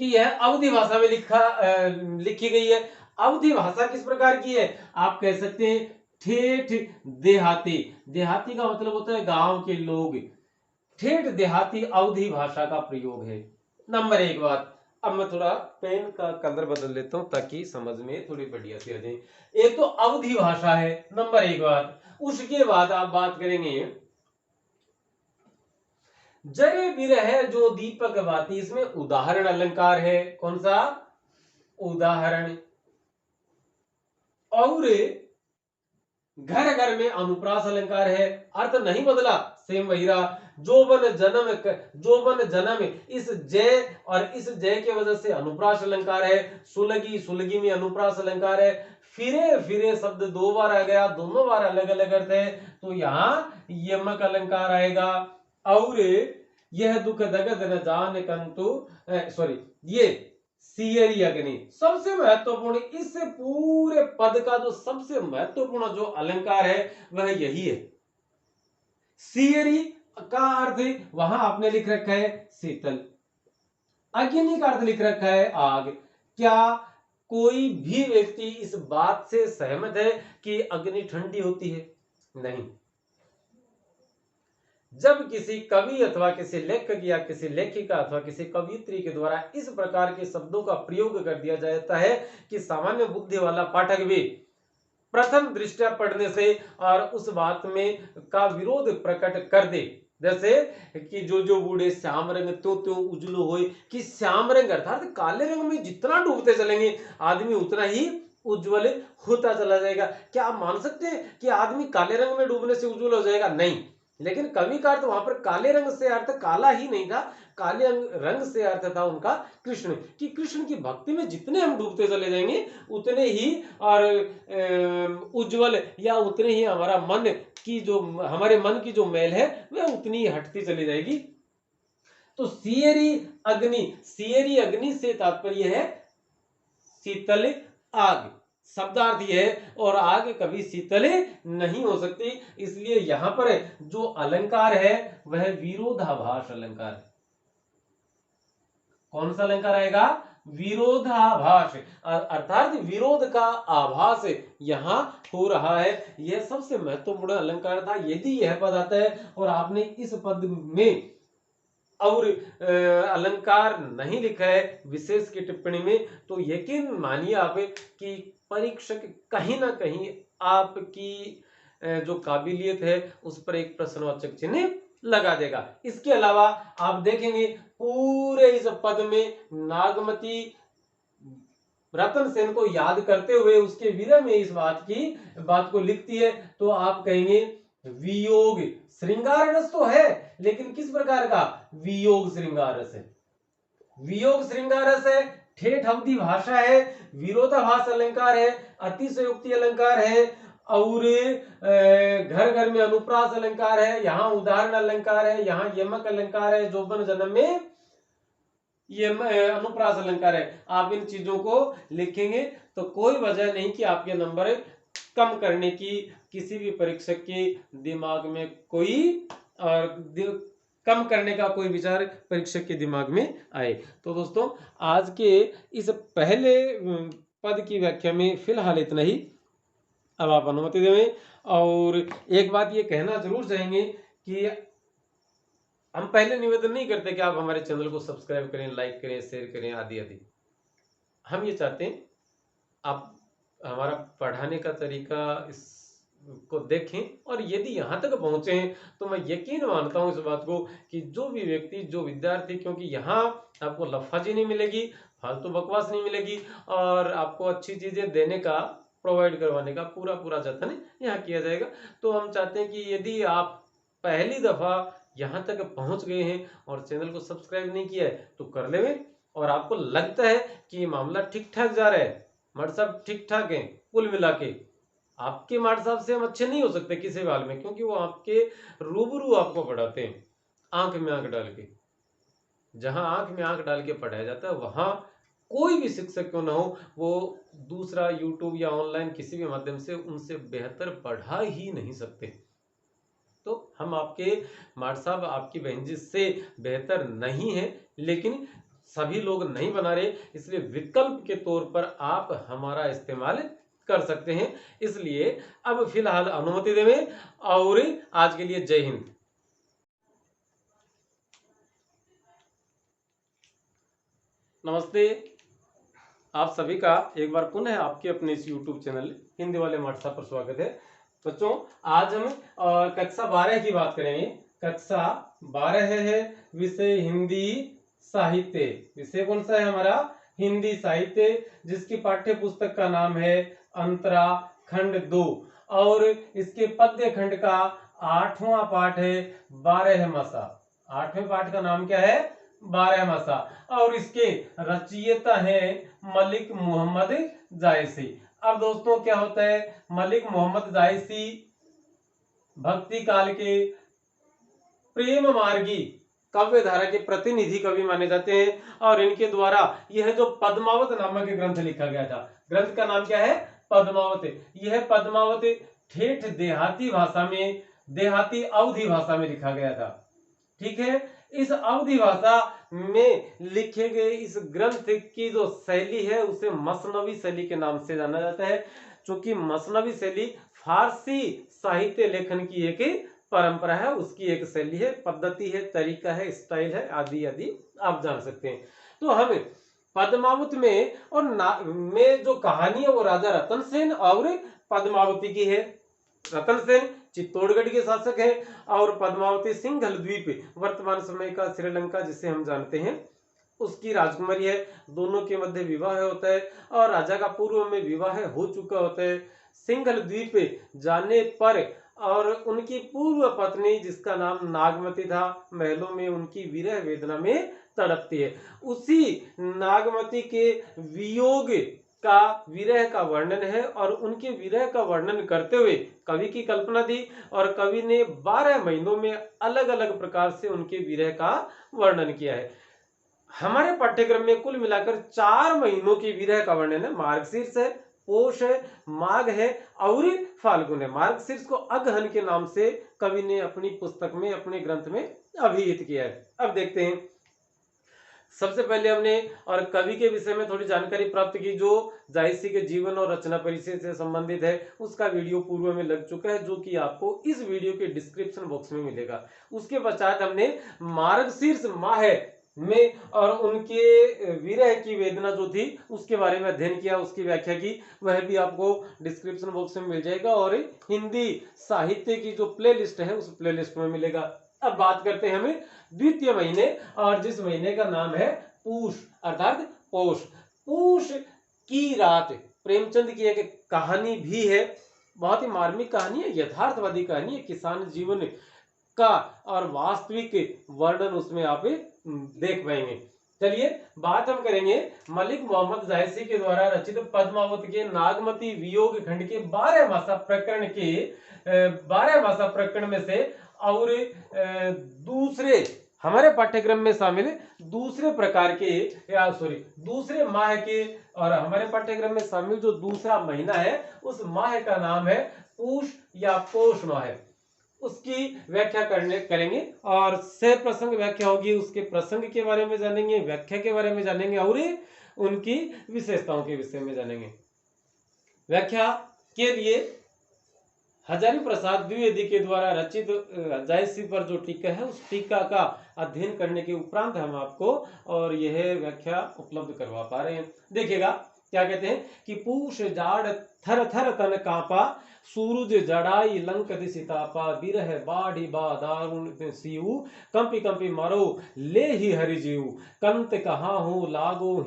कि यह अवधि भाषा में लिखी गई है। अवधि भाषा किस प्रकार की है, आप कह सकते हैं ठेठ देहाती। देहाती का मतलब होता है गांव के लोग। ठेठ देहाती अवधि भाषा का प्रयोग है। नंबर एक बात। अब मैं थोड़ा पेन का कलर बदल लेता हूं ताकि समझ में थोड़ी बढ़िया सी आ जाए। एक तो अवधि भाषा है, नंबर एक बात। उसके बाद आप बात करेंगे जरे विरह जो दीपक बाती, इसमें उदाहरण अलंकार है। कौन सा, उदाहरण। और घर घर में अनुप्रास अलंकार है, अर्थ नहीं बदला, सेम वही रहा। जोबन जन्म, इस जय और इस जय की वजह से अनुप्रास अलंकार है। सुलगी, सुलगी में अनुप्रास अलंकार है। फिरे, फिरे शब्द दो बार आ गया, दोनों बार अलग अलग अर्थ है, तो यहां यमक अलंकार आएगा। और यह दुख दगद न जान कंतु, सॉरी, ये सियरी अग्नि सबसे महत्वपूर्ण, इस पूरे पद का जो सबसे महत्वपूर्ण जो अलंकार है वह यही है। सियरी का अर्थ वहां आपने लिख रखा है शीतल, अग्नि का अर्थ लिख रखा है आग। क्या कोई भी व्यक्ति इस बात से सहमत है कि अग्नि ठंडी होती है? नहीं। जब किसी कवि अथवा किसी लेखक या किसी लेखिका अथवा किसी कवियत्री के द्वारा इस प्रकार के शब्दों का प्रयोग कर दिया जाता है कि सामान्य बुद्धि वाला पाठक भी प्रथम दृष्टया पढ़ने से और उस बात में का विरोध प्रकट कर दे, जैसे कि जो बूढ़े श्याम रंग तो उजलो होए, कि श्याम रंग अर्थात काले रंग में जितना डूबते चलेंगे आदमी उतना ही उज्जवल होता चला जाएगा। क्या आप मान सकते हैं कि आदमी काले रंग में डूबने से उज्जवल हो जाएगा? नहीं। लेकिन कवि का अर्थ वहां पर काले रंग से अर्थ काला ही नहीं था, काले रंग से अर्थ था उनका कृष्ण, कि कृष्ण की भक्ति में जितने हम डूबते चले जाएंगे उतने ही और उज्जवल या उतने ही हमारा मन की जो, हमारे मन की जो मैल है वह उतनी ही हटती चली जाएगी। तो सियरी अग्नि से तात्पर्य है शीतल आग, शब्दार्थ यह है। और आग कभी शीतल नहीं हो सकती, इसलिए यहां पर जो अलंकार है वह विरोधाभास अलंकार है। कौन सा अलंकार आएगा? विरोधाभास, अर्थात विरोध का आभास यहां हो रहा है। यह सबसे महत्वपूर्ण अलंकार था। यदि यह पद आता है और आपने इस पद में और अलंकार नहीं लिखा है विशेष की टिप्पणी में, तो यकीन मानिए आप कि परीक्षक कहीं ना कहीं आपकी जो काबिलियत है उस पर एक प्रश्नवाचक चिन्ह लगा देगा। इसके अलावा आप देखेंगे पूरे इस पद में नागमती रतन सेन को याद करते हुए उसके विरह में इस बात को लिखती है, तो आप कहेंगे वियोग श्रृंगार रस तो है, लेकिन किस प्रकार का? वियोग श्रृंगार रस है। वियोग श्रृंगार रस है, ठेठ अवधि भाषा है, विरोधाभास अलंकार है, अतिशयोक्ति अलंकार है, और घर घर में अनुप्रास अलंकार है, यहाँ उदाहरण अलंकार है, यहाँ यमक अलंकार है, जोबन जन्म में ये अनुप्रास अलंकार है। आप इन चीजों को लिखेंगे तो कोई वजह नहीं कि आपके नंबर कम करने की किसी भी परीक्षक के दिमाग में कोई और कम करने का कोई विचार परीक्षक के दिमाग में आए। तो दोस्तों आज के इस पहले पद की व्याख्या में फिलहाल इतना ही। अब आप अनुमति दें। और एक बात ये कहना जरूर चाहेंगे कि हम पहले निवेदन नहीं करते कि आप हमारे चैनल को सब्सक्राइब करें, लाइक करें, शेयर करें आदि आदि। हम ये चाहते हैं आप हमारा पढ़ाने का तरीका इसको देखें, और यदि यहाँ तक पहुंचे हैं तो मैं यकीन मानता हूं इस बात को कि जो भी व्यक्ति, जो विद्यार्थी, क्योंकि यहाँ आपको लफाजी नहीं मिलेगी, फालतू बकवास नहीं मिलेगी, और आपको अच्छी चीजें देने का, प्रोवाइड करवाने का पूरा पूरा जतन यहाँ किया जाएगा। तो हम चाहते हैं कि यदि आप पहली दफा यहाँ तक पहुंच गए हैं और चैनल को सब्सक्राइब नहीं किया है तो कर लेवे, और आपको लगता है कि ये मामला ठीक ठाक जा रहा है, मठ साहब ठीक ठाक है, कुल मिला के आपके मठ साहब से हम अच्छे नहीं हो सकते किसी हाल में, क्योंकि वो आपके रूबरू आपको पढ़ाते हैं, आंख में आंख डाल के। जहां आंख में आंख डाल के पढ़ाया जाता है वहां कोई भी शिक्षक क्यों ना हो, वो दूसरा यूट्यूब या ऑनलाइन किसी भी माध्यम से उनसे बेहतर पढ़ा ही नहीं सकते। तो हम आपके माठ साहब, आपकी बहन जी से बेहतर नहीं है, लेकिन सभी लोग नहीं बना रहे, इसलिए विकल्प के तौर पर आप हमारा इस्तेमाल कर सकते हैं। इसलिए अब फिलहाल अनुमति देवें, और आज के लिए जय हिंद। नमस्ते, आप सभी का एक बार पुनः आपके अपने इस YouTube चैनल हिंदी वाले मठ साहब पर स्वागत है। बच्चों आज हम कक्षा 12 की बात करेंगे। कक्षा 12 है विषय हिंदी साहित्य। विषय कौन सा है हमारा? हिंदी साहित्य, जिसकी पाठ्य पुस्तक का नाम है अंतरा खंड 2, और इसके पद्य खंड का 8वां पाठ है 12 मासा। 8वें पाठ का नाम क्या है? 12 मासा, और इसके रचयिता है मलिक मोहम्मद जायसी। अब दोस्तों क्या होता है, मलिक मोहम्मद जायसी भक्ति काल के प्रेम मार्गी काव्य धारा के प्रतिनिधि कवि माने जाते हैं, और इनके द्वारा यह जो पद्मावत नामक ग्रंथ लिखा गया था, ग्रंथ का नाम क्या है? पद्मावत। यह पद्मावत ठेठ देहाती भाषा में, देहाती अवधी भाषा में लिखा गया था। ठीक है, इस अवधी भाषा में लिखे गए इस ग्रंथ की जो शैली है उसे मसनवी शैली के नाम से जाना जाता है, क्योंकि मसनवी शैली फारसी साहित्य लेखन की एक परंपरा है, उसकी एक शैली है, पद्धति है, तरीका है, स्टाइल है, आदि आदि आप जान सकते हैं। तो हम पद्मावत में और में जो कहानी है वो राजा रतन सेन और पद्मावती की है। रतन सेन चित्तौड़गढ़ के शासक हैं, और पद्मावती सिंघल द्वीप वर्तमान समय का श्रीलंका जिसे हम जानते हैं उसकी राजकुमारी है। दोनों के मध्य विवाह होता है, और राजा का पूर्व में विवाह हो चुका होता है। सिंघल द्वीप जाने पर और उनकी पूर्व पत्नी जिसका नाम नागमती था, महलों में उनकी विरह वेदना में तड़पती है। उसी नागमती के वियोग का, विरह का वर्णन है, और उनके विरह का वर्णन करते हुए कवि की कल्पना थी, और कवि ने 12 महीनों में अलग अलग प्रकार से उनके विरह का वर्णन किया है। हमारे पाठ्यक्रम में कुल मिलाकर 4 महीनों की विरह का वर्णन है। मार्गशीर्ष है, पोष है, माघ है और फाल्गुन है। मार्गशीर्ष को अगहन के नाम से कवि ने अपनी पुस्तक में, अपने ग्रंथ में अभिहित किया है। अब देखते हैं, सबसे पहले हमने और कवि के विषय में थोड़ी जानकारी प्राप्त की, जो जायसी के जीवन और रचना परिचय से संबंधित है। उसका वीडियो पूर्व में लग चुका है, जो कि आपको इस वीडियो के डिस्क्रिप्शन बॉक्स में मिलेगा। उसके पश्चात हमने मार्गशीर्ष माह में और उनके विरह की वेदना जो थी उसके बारे में अध्ययन किया, उसकी व्याख्या की, वह भी आपको डिस्क्रिप्शन बॉक्स में मिल जाएगा, और हिंदी साहित्य की जो प्लेलिस्ट है उस प्लेलिस्ट में मिलेगा। अब बात करते हैं हमें द्वितीय महीने, और जिस महीने का नाम है पूष अर्थात पौष। पूष की रात प्रेमचंद की एक कहानी भी है, बहुत ही मार्मिक कहानी है, यथार्थवादी कहानी है, किसान जीवन का और वास्तविक वर्णन उसमें आप देख पाएंगे। चलिए बात हम करेंगे मलिक मोहम्मद जायसी के द्वारा रचित पद्मावत के नागमती वियोग खंड के 12 मासा प्रकरण के 12 मासा प्रकरण में से और दूसरे हमारे पाठ्यक्रम में शामिल दूसरे प्रकार के या सॉरी दूसरे माह के, और हमारे पाठ्यक्रम में शामिल जो दूसरा महीना है उस माह का नाम है पूष या पोष माह। उसकी व्याख्या करेंगे और से प्रसंग व्याख्या होगी, उसके प्रसंग के बारे में जानेंगे, व्याख्या के बारे में जानेंगे और उनकी विशेषताओं के विषय में जानेंगे। व्याख्या के लिए हजारी प्रसाद द्विवेदी के द्वारा रचित जायसी पर जो टीका है उस टीका का अध्ययन करने के उपरांत हम आपको और यह व्याख्या उपलब्ध करवा पा रहे हैं। देखिएगा क्या कहते हैं कि पूष जाड़ थर थर तन कांपा, सूरज जड़ाई लंक दिसितापा, बिरह बाढ़ी बा दारुण सीऊ, कंपी कंपी मरो ले ही हरि जीव, कंत कहाँ हूँ लागो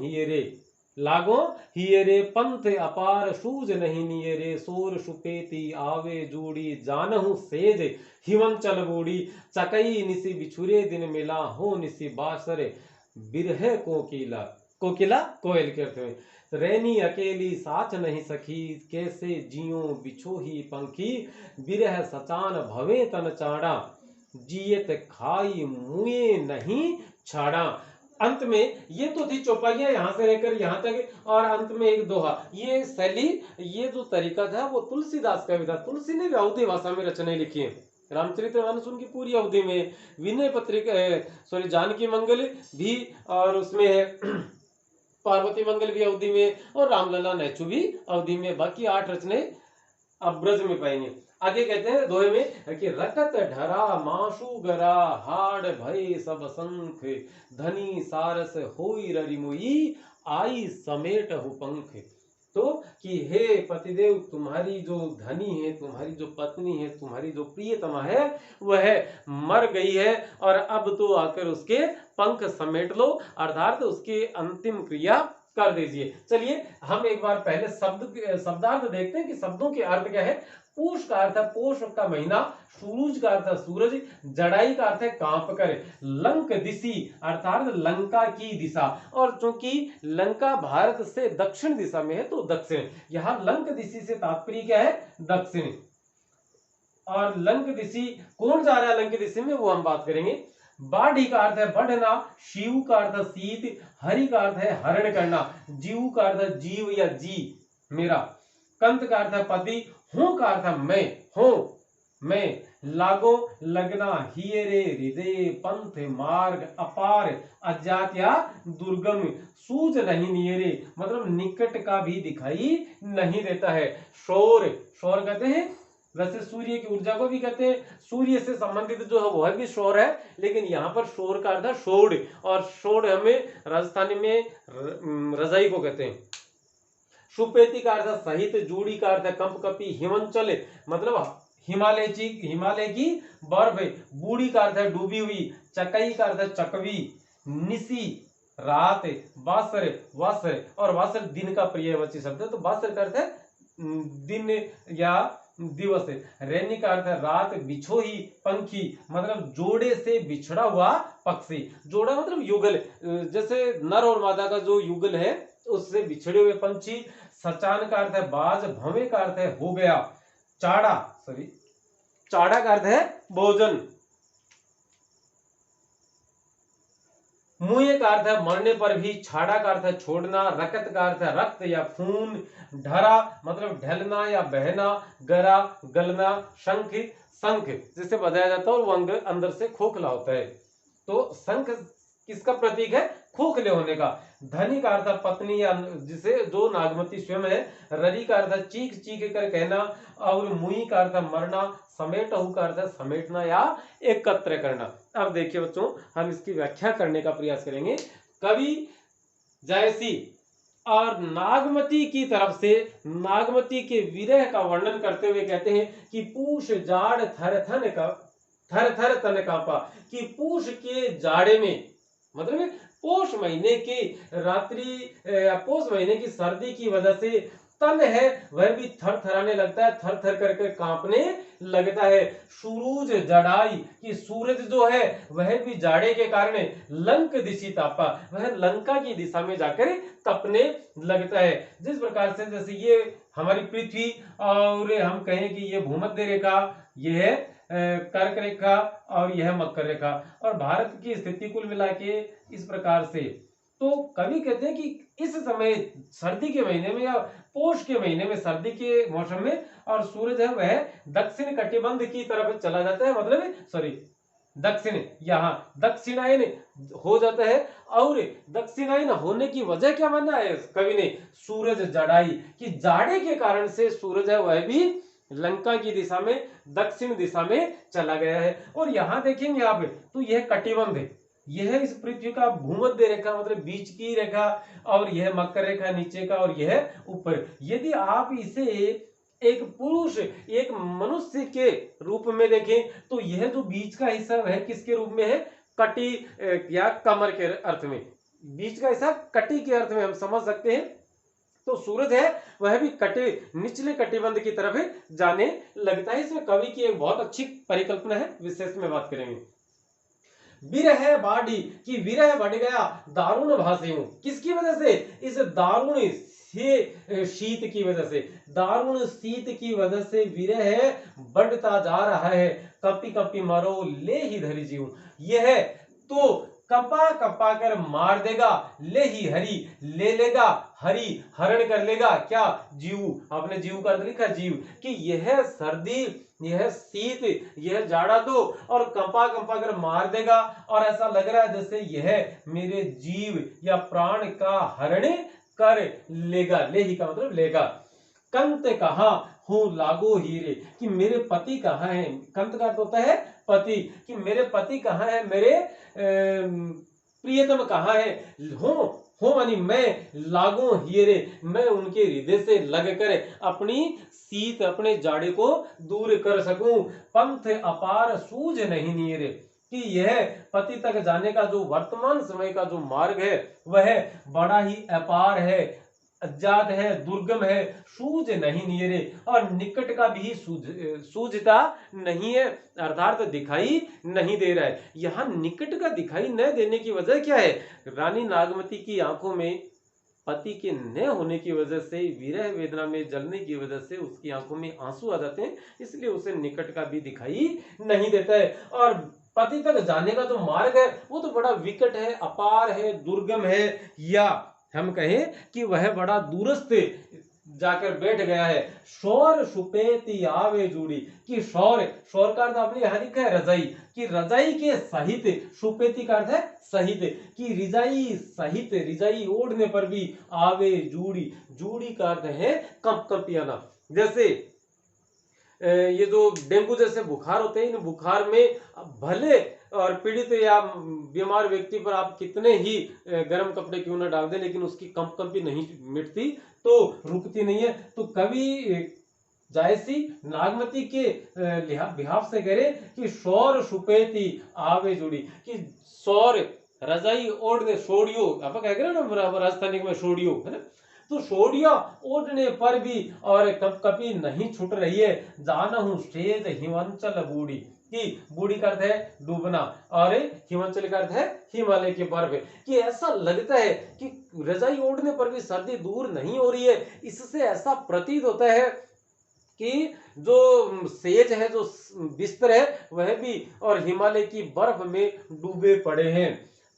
हियरे पंथ अपार सूज नहीं नियरे, सोर सुपेती आवे जूड़ी जानहु सेज हिमंचल बूढ़ी, चकई निसी बिछुरे दिन मिला हो निसी बासरे बिरह कोकिला, कोकिला कोयल के अर्थ में, रैनी अकेली साच नहीं सखी, कैसे जियो बिछो ही पंखी, बिरह सचान भवे तन चाड़ा, जियत खाई मुए नहीं छाड़ा। अंत में ये तो थी चौपाइयां यहां से लेकर यहां तक, और अंत में एक दोहा। ये शैली, ये जो तरीका था वो तुलसीदास का भी था। तुलसी ने भी अवधी भाषा में रचनाएं लिखी है। रामचरितमानस उनकी पूरी अवधि में, विनय पत्रिका सॉरी जानकी मंगल भी, और उसमें पार्वती मंगल भी अवधि में, और रामलला नैचु भी अवधि में। बाकी 8 रचनाएं अब ब्रज में पाएंगे। आगे कहते हैं दोहे में कि रकत ढरा माशु गरा, हाड़ भय सब शंख, धनी सारस होई ररिमुई, आई समेट हु पंख। तो कि हे पतिदेव, तुम्हारी जो धनी है, तुम्हारी जो पत्नी है, तुम्हारी जो प्रियतमा है वह मर गई है, और अब तो आकर उसके पंख समेट लो, अर्थात उसकी अंतिम क्रिया कर दीजिए। चलिए हम एक बार पहले शब्दार्थ देखते हैं कि शब्दों के अर्थ क्या है। पूष का अर्थ है पोष का महीना, सूरज का अर्थ है सूरज, जड़ाई का अर्थ है कांप कर, लंक दिशी अर्थात लंका की दिशा, और चूंकि लंका भारत से दक्षिण दिशा में है तो दक्षिण, यहां लंक दिशी से तात्पर्य क्या है, दक्षिण। और लंक दिशी कौन जा रहा है लंक दिशा में, वो हम बात करेंगे। बाढ़ी का अर्थ है बढ़ना, शिव का अर्थ है शीत, हरि का अर्थ है हरण करना, जीव का अर्थ है जीव या जी मेरा, कंत का अर्थ है पति, हूं का अर्थ है मैं हूं मैं, लागो लगना, हियरे हृदय, पंथ मार्ग, अपार अज्ञात या दुर्गम, सूझ नहीं नियरे मतलब निकट का भी दिखाई नहीं देता है, शोर, शोर कहते हैं वैसे सूर्य की ऊर्जा को भी कहते हैं, सूर्य से संबंधित जो है वह भी शोर है, लेकिन यहाँ पर शोर का अर्थ है शोड़, और शोड़ हमें राजस्थानी में रजाई को कहते हैं। सुपेती का अर्थ सहित, जूड़ी का अर्थ कंप कपी, हिमंचल मतलब हिमालय की बर्फ, बूढ़ी का अर्थ है डूबी हुई, चकई का अर्थ है चकवी, निसी रात, वासर वासर, और वासर दिन का पर्यायवाची शब्द है, तो वासर का अर्थ है दिन या दिवस, रैनी का अर्थ है रात, बिछो ही पंखी मतलब जोड़े से बिछड़ा हुआ पक्षी, जोड़ा मतलब युगल, जैसे नर और मादा का जो युगल है उससे बिछड़े हुए पंछी, सचान का अर्थ है बाज, भवे का अर्थ है हो गया, चाड़ा का अर्थ है भोजन, मुए का अर्थ है मरने पर भी, छाड़ा का अर्थ है छोड़ना, रकत का अर्थ है रक्त या खून, ढरा मतलब ढलना या बहना, गरा गलना, शंख शंख जिसे बजाया जाता है और वो अंदर से खोखला होता है, तो शंख किसका प्रतीक है, खोखले होने का। धनी का अर्थ पत्नी या जिसे जो नागमती स्वयं है, ररी का अर्थ चीख चीख कर कहना, और मुई का अर्थ मरना, समेटहु का अर्थ समेटना या एकत्र करना। अब देखिए बच्चों, हम इसकी व्याख्या करने का प्रयास करेंगे। कवि जायसी और नागमती की तरफ से नागमती के विरह का वर्णन करते हुए कहते हैं कि पूष जाड़ थर थर तन कांपा, कि पूष के जाड़े में मतलब पोष महीने की रात्रि, पोष महीने की सर्दी की वजह से तन है वह भी थर थराने लगता है, थर थर करके कांपने लगता है। सूरज जड़ाई कि सूरज जो है वह भी जाड़े के कारण लंक दिशी तापा, वह लंका की दिशा में जाकर तपने लगता है। जिस प्रकार से जैसे ये हमारी पृथ्वी और हम कहें कि ये भूमध्य रेखा, ये है कर्क रेखा और यह मकर रेखा, और भारत की स्थिति कुल मिला के इस प्रकार से। तो कवि कहते हैं कि इस समय सर्दी के महीने में या पोष के महीने में, सर्दी के मौसम में, और सूरज है वह दक्षिण कटिबंध की तरफ चला जाता है, मतलब सॉरी दक्षिण, यहाँ दक्षिणायन हो जाता है। और दक्षिणायन होने की वजह क्या माना है कवि ने? सूरज जड़ाई कि जाड़े के कारण से सूरज है वह भी लंका की दिशा में, दक्षिण दिशा में चला गया है। और यहाँ देखेंगे आप तो यह कटिबंध है, यह इस पृथ्वी का भूमध्य रेखा मतलब बीच की रेखा, और यह मकर रेखा नीचे का, और यह ऊपर। यदि आप इसे एक पुरुष, एक मनुष्य के रूप में देखें तो यह जो बीच का हिस्सा है किसके रूप में है? कटी या कमर के अर्थ में, बीच का हिस्सा कटी के अर्थ में हम समझ सकते हैं। तो सूरज है वह भी कटे निचले कटिबंध की तरफ जाने लगता है। इसमें कवि की एक बहुत अच्छी परिकल्पना है, विशेष में बात करेंगे। विरह बाढ़ी कि विरह बढ़ गया दारुण भाषियों, किसकी वजह से? इस दारुण से शीत की वजह से, दारुण शीत की वजह से विरह बढ़ता जा रहा है। कपी कपी मरो ले ही धरी जीव, यह तो कपा कपा कर मार देगा, ले ही हरी ले लेगा, हरी हरण कर लेगा क्या? जीव, आपने जीव का अर्थ लिखा जीव, कि यह सर्दी, यह शीत, यह जाड़ा तो और कंपा कंपा कर मार देगा, और ऐसा लग रहा है जैसे यह मेरे जीव या प्राण का हरण कर लेगा। ले ही का मतलब लेगा। कंत कहाँ हूँ लागो हीरे कि मेरे पति कहाँ है? कंत का अर्थ होता है पति, कि मेरे पति कहाँ है, मेरे प्रियतम कहाँ है? हो मानी मैं, लागो हीरे मैं उनके हृदय से लगकर अपनी शीत, अपने जाड़े को दूर कर सकूं। पंथ अपार सूझ नहीं नीरे कि यह पति तक जाने का जो वर्तमान समय का जो मार्ग है वह बड़ा ही अपार है, अज्ञात है, दुर्गम है, सूझ नहीं नियरे, और निकट का भी सूझता नहीं है, अर्थात दिखाई नहीं दे रहा है। यहाँ निकट का दिखाई न देने की वजह क्या है? रानी नागमती की आंखों में पति के न होने की वजह से, विरह वेदना में जलने की वजह से उसकी आंखों में आंसू आ जाते हैं, इसलिए उसे निकट का भी दिखाई नहीं देता है। और पति तक जाने का जो मार्ग है वो तो बड़ा विकट है, अपार है, दुर्गम है, या हम कहें कि वह बड़ा दूरस्थ जाकर बैठ गया है। शौर सुपेति आवे जुड़ी कि शौर, शौर का अर्थ आपने यहां लिखा है रजाई, कि रजाई के सहित, सुपेति का अर्थ है सहित, कि रिजाई सहित, रिजाई ओढ़ने पर भी आवे जूड़ी, जूड़ी का अर्थ है कंप कंपियाना। जैसे ये जो डेंगू जैसे बुखार होते हैं, इन बुखार में भले और पीड़ित या बीमार व्यक्ति पर आप कितने ही गर्म कपड़े क्यों न डाल दें, लेकिन उसकी कंपी नहीं मिटती, तो रुकती नहीं है। तो कवि जायसी नागमती के बिहाफ से कह रहे कि सौर सुपेती आवे जुड़ी, कि सौर रजाई ओढ़ने, सोडियो आप कह रहे ना राजस्थानी में सोडियो है ना, तो सोडिया ओढ़ने पर भी और कपकपी नहीं छूट रही है। जाना हूं सेज हिमांचल बूढ़ी, कि बूढ़ी का अर्थ है डूबना, और हिमांचल का अर्थ है हिमालय के बर्फ, कि ऐसा लगता है कि रजाई ओढ़ने पर भी सर्दी दूर नहीं हो रही है। इससे ऐसा प्रतीत होता है कि जो सेज है, जो बिस्तर है, वह भी और हिमालय की बर्फ में डूबे पड़े हैं।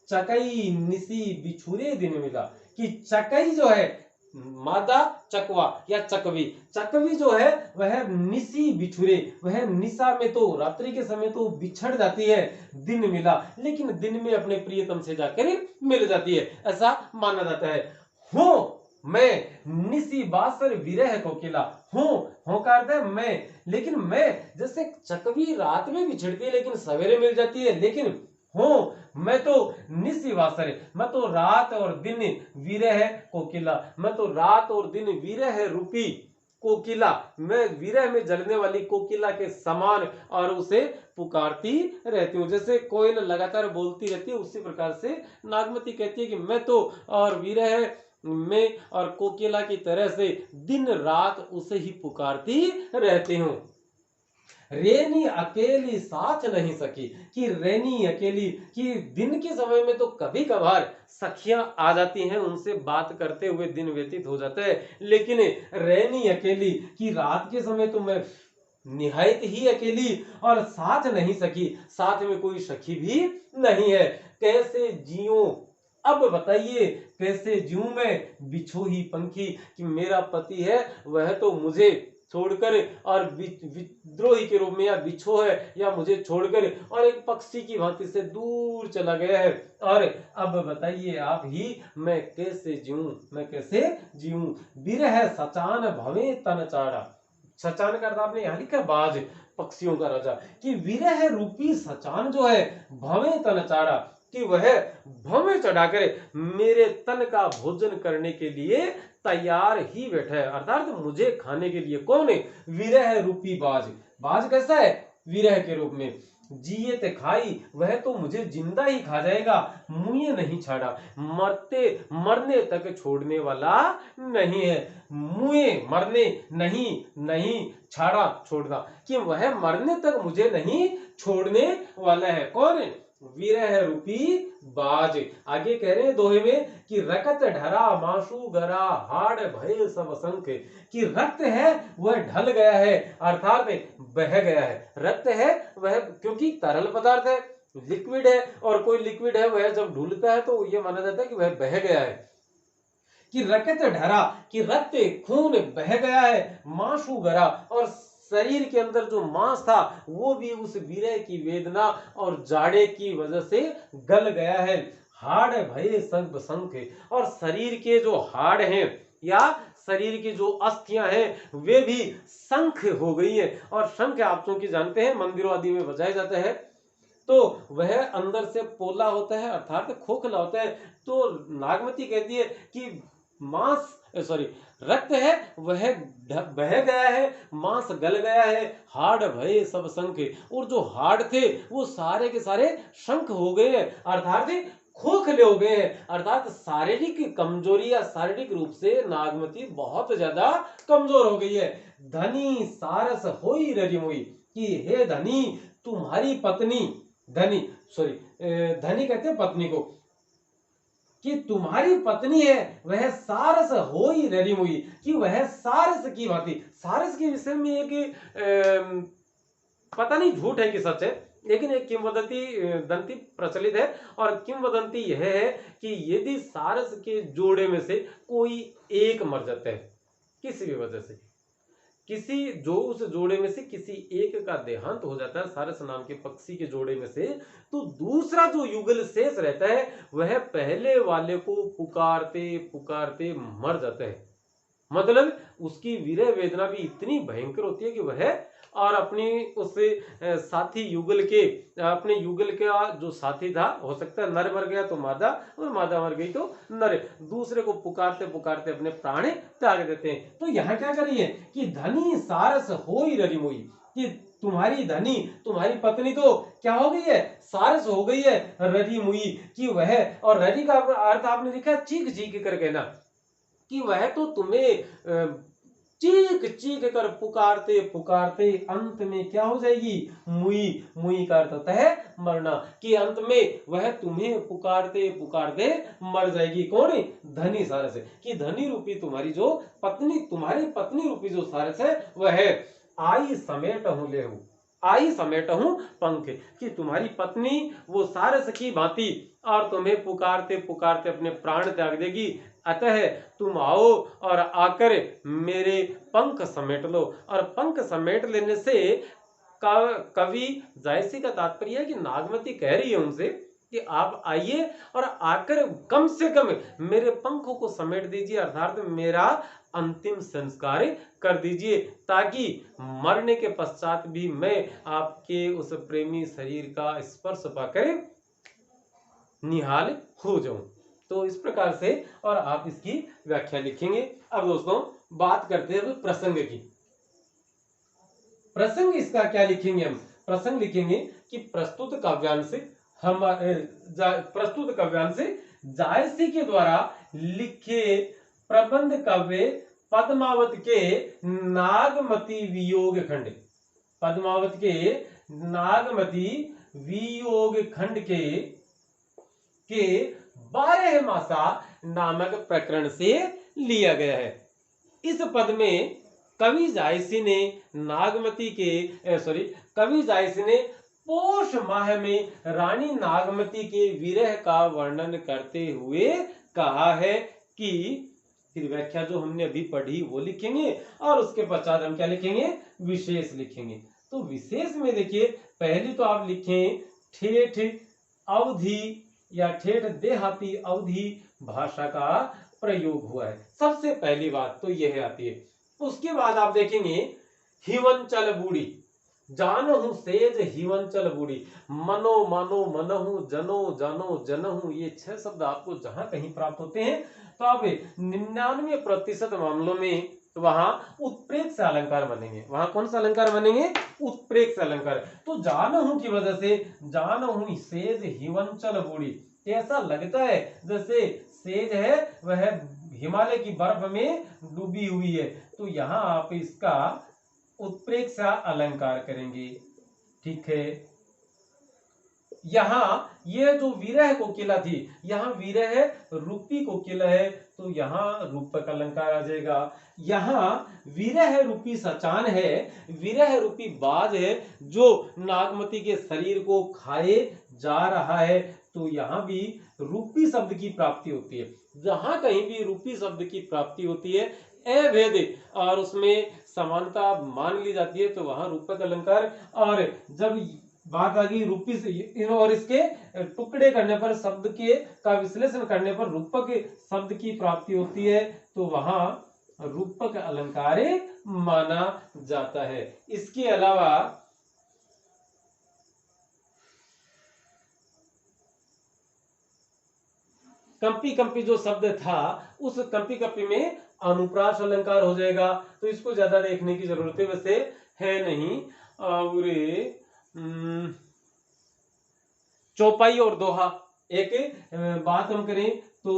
चकई निसी बिछुरे दिन मिला, कि चकई जो है मादा चकवा या चकवी, चकवी जो है वह निसी बिछुरे, वह निशा में तो रात्रि के समय तो बिछड़ जाती है, दिन मिला लेकिन दिन में अपने प्रियतम से जाकर मिल जाती है, ऐसा माना जाता है। हूं मैं निसी बासर विरह कोकिला, हूं का अर्थ है मैं, लेकिन मैं जैसे चकवी रात में बिछड़ती है लेकिन सवेरे मिल जाती है, लेकिन हूं मैं तो निशिवासर, मैं तो रात और दिन विरह कोकिला, मैं तो रात और दिन विरह रूपी कोकिला, मैं विरह में जलने वाली कोकिला के समान और उसे पुकारती रहती हूँ। जैसे कोयल लगातार बोलती रहती है, उसी प्रकार से नागमती कहती है कि मैं तो और विरह में और कोकिला की तरह से दिन रात उसे ही पुकारती रहती हूँ। रेनी अकेली साथ नहीं सकी, कि रेनी अकेली, कि दिन के समय में तो कभी कभार सखियां आ जाती हैं, उनसे बात करते हुए दिन व्यतीत हो जाता है, लेकिन रेनी अकेली, कि रात के समय तो मैं निहायत ही अकेली और साथ नहीं सकी, साथ में कोई सखी भी नहीं है, कैसे जियूं अब बताइए, कैसे जीऊं मैं बिछो ही पंखी, कि मेरा पति है वह तो मुझे छोड़कर और विद्रोही के रूप में या बिछो है या मुझे छोड़कर और एक पक्षी की भांति से दूर चला गया है। और अब बताइए आप ही, मैं कैसे जीऊं, मैं कैसे जीऊं। विरह सचान भवे तन चाड़ा, सचान का अर्थ आपने यहां लिखा बाज, पक्षियों का राजा, कि विरह रूपी सचान जो है भवे तन चाड़ा, कि वह भवे चढ़ाकर मेरे तन का भोजन करने के लिए तैयार ही बैठा है, अर्थात मुझे खाने के लिए। कौन है? विरह रूपी बाज। बाज कैसा है? विरह के रूप में। जिए ते खाई, वह तो मुझे जिंदा ही खा जाएगा, मुझे नहीं छाड़ा, मरते मरने तक छोड़ने वाला नहीं है, मुझे मरने नहीं नहीं छाड़ा छोड़ना, कि वह मरने तक मुझे नहीं छोड़ने वाला है। कौन है? विरह रूपी बाज। आगे कह रहे हैं दोहे में कि रकत ढरा माशु गरा हाड़ भय सब संख, कि रक्त है वह ढल गया है, अर्थात बह गया है। रक्त है वह क्योंकि तरल पदार्थ है, लिक्विड है, और कोई लिक्विड है वह जब ढुलता है तो यह माना जाता है कि वह बह गया है। कि रकत ढरा, कि रक्त खून बह गया है, माशु गरा, और शरीर के अंदर जो मांस था वो भी उस विरह की वेदना और जाड़े की वजह से गल गया है। हाड़ भये सब संख, और शरीर के जो हाड़ हैं या शरीर की जो अस्थियां हैं वे भी शंख हो गई है। और शंख आप चूंकि जानते हैं मंदिरों आदि में बजाया जाता है, तो वह अंदर से पोला होता है, अर्थात खोखला होता है। तो नागमती कहती है कि मांस सॉरी रक्त है वह बह गया है, मांस गल गया है, हाड़ भये सब शंख, और जो हाड़ थे वो सारे के सारे शंख हो गए हैं, अर्थात खोखले हो गए हैं, अर्थात शारीरिक कमजोरी या शारीरिक रूप से नागमती बहुत ज्यादा कमजोर हो गई है। धनी सारस होई ररी मुई, कि हे धनी तुम्हारी पत्नी, धनी धनी कहते हैं पत्नी को, कि तुम्हारी पत्नी है वह सारस हो ही ररी मुई, कि वह सारस की भांति। सारस के विषय में एक पता नहीं झूठ है कि सच है, लेकिन एक किंवदंती दंती प्रचलित है, और किंवदंती यह है कि यदि सारस के जोड़े में से कोई एक मर जाता है किसी भी वजह से, किसी जो उस जोड़े में से किसी एक का देहांत हो जाता है सारस नाम के पक्षी के जोड़े में से, तो दूसरा जो युगल शेष रहता है वह पहले वाले को पुकारते पुकारते मर जाता है। मतलब उसकी विरह वेदना भी इतनी भयंकर होती है कि वह और अपनी उस साथी युगल के, अपने युगल का जो साथी था, हो सकता है नर मर गया तो मादा, और मादा मर गई तो नर, दूसरे को पुकारते पुकारते अपने प्राण त्याग देते हैं। तो यहाँ क्या करिए कि धनी सारस होई ररी मोई, कि तुम्हारी धनी, तुम्हारी पत्नी तो क्या हो गई है? सारस हो गई है, ररी मुई, कि वह, और ररी का अर्थ आपने लिखा चीख चीख कर कहना, कि वह तो तुम्हें चीख चीख कर पुकारते पुकारते अंत में क्या हो जाएगी? मुई, मुई का अर्थ होता है मरना, कि अंत में वह तुम्हें पुकारते पुकारते मर जाएगी। कौन है? धनी सारस है, कि धनी रूपी तुम्हारी जो पत्नी, तुम्हारी पत्नी रूपी जो सारस है वह है आई समेट हूं ले हूं, आई समेट हूं पंख, कि तुम्हारी पत्नी वो सारस की भांति और तुम्हें पुकारते पुकारते अपने प्राण त्याग देगी, अतः तुम आओ और आकर मेरे पंख समेट लो। और पंख समेट लेने से कवि जायसी का तात्पर्य है कि नागमती कह रही है उनसे कि आप आइए और आकर कम से कम मेरे पंखों को समेट दीजिए, अर्थात मेरा अंतिम संस्कार कर दीजिए, ताकि मरने के पश्चात भी मैं आपके उस प्रेमी शरीर का स्पर्श पाकर निहाल हो जाऊं। तो इस प्रकार से और आप इसकी व्याख्या लिखेंगे। अब दोस्तों बात करते हैं प्रसंग की। प्रसंग इसका क्या लिखेंगे? हम प्रसंग लिखेंगे कि प्रस्तुत काव्यांश जायसी के द्वारा लिखे प्रबंध काव्य पद्मावत के नागमती वियोग खंड, पद्मावत के नागमती वियोग खंड के 12 मासा नामक प्रकरण से लिया गया है। इस पद में कवि जायसी ने नागमती के कवि जायसी ने पोष माह में रानी नागमती के विरह का वर्णन करते हुए कहा है कि, फिर व्याख्या जो हमने अभी पढ़ी वो लिखेंगे और उसके पश्चात हम क्या लिखेंगे, विशेष लिखेंगे। तो विशेष में देखिए, पहले तो आप लिखें ठेठ अवधि या ठेठ देहाती अवधि भाषा का प्रयोग हुआ है, सबसे पहली बात तो यह आती है। उसके बाद आप देखेंगे हिवंचल बूढ़ी, जानहु सेज हिवंचल बूढ़ी, मनो मानो मनहु, जनो जानो जनहु, ये 6 शब्द आपको जहां कहीं प्राप्त होते हैं तो आप 99% मामलों में वहां उत्प्रेक्ष अलंकार बनेंगे। वहां कौन सा अलंकार बनेंगे, उत्प्रेक्ष अलंकार। तो जानहु की वजह से जानहु सेज हिवंचल बूढ़ी, ऐसा लगता है जैसे सेज है वह हिमालय की बर्फ में डूबी हुई है, तो यहां आप इसका उत्प्रेक्ष अलंकार करेंगे। ठीक है, यहां ये जो विरह कोकिला थी, यहां विरह रूपी कोकिला है, तो यहां रूपक अलंकार आ जाएगा। यहां विरह रूपी सचान है, विरह रूपी बाज है जो नागमती के शरीर को खाए जा रहा है, तो यहां भी रूपी शब्द की प्राप्ति होती है। जहां कहीं भी रूपी शब्द की प्राप्ति होती है अभेद और उसमें समानता मान ली जाती है, तो वहां रूपक अलंकार। और जब बात आ गई रूपी से और इसके टुकड़े करने पर, शब्द के का विश्लेषण करने पर रूपक शब्द की प्राप्ति होती है, तो वहां रूपक अलंकार माना जाता है। इसके अलावा कंपी कंपी जो शब्द था, उस कंपी कंपी में अनुप्रास अलंकार हो जाएगा, तो इसको ज्यादा देखने की जरूरत है वैसे है नहीं। और चौपाई और दोहा, एक बात हम करें तो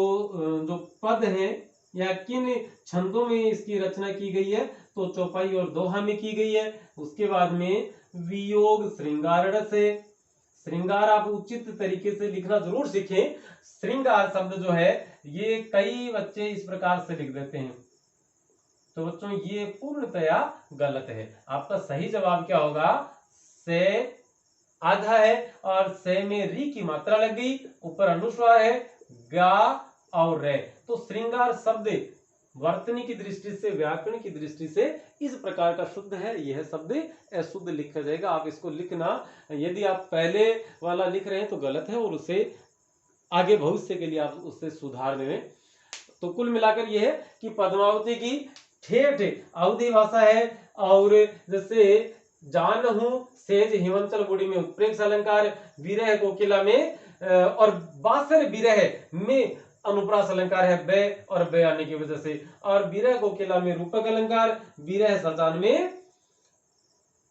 जो पद है या किन छंदों में इसकी रचना की गई है, तो चौपाई और दोहा में की गई है। उसके बाद में वियोग श्रृंगार रस है। श्रृंगार आप उचित तरीके से लिखना जरूर सीखें। श्रृंगार शब्द जो है ये कई बच्चे इस प्रकार से लिख देते हैं, तो बच्चों ये पूर्णतया गलत है। आपका सही जवाब क्या होगा, से आधा है और से में री की मात्रा लग गई, ऊपर अनुस्वार है, गा और रे। तो श्रृंगार शब्द वर्तनी की दृष्टि से, व्याकरण की दृष्टि से इस प्रकार का शुद्ध है, यह शब्द अशुद्ध लिखा जाएगा। आप इसको लिखना, यदि आप पहले वाला लिख रहे हैं तो गलत है और उसे आगे भविष्य के लिए आप उससे सुधार दें। तो कुल मिलाकर यह है कि पद्मावती की ठेठ अवधि भाषा है, और जैसे जानहु सेज हिमंचल बूढ़ी में उत्प्रेक्ष अलंकार, विरह कोकिला में और बासर विरह में अनुप्रास अलंकार है बे और बे आने की वजह से, और विरह कोकिला में रूपक अलंकार, विरह सचान में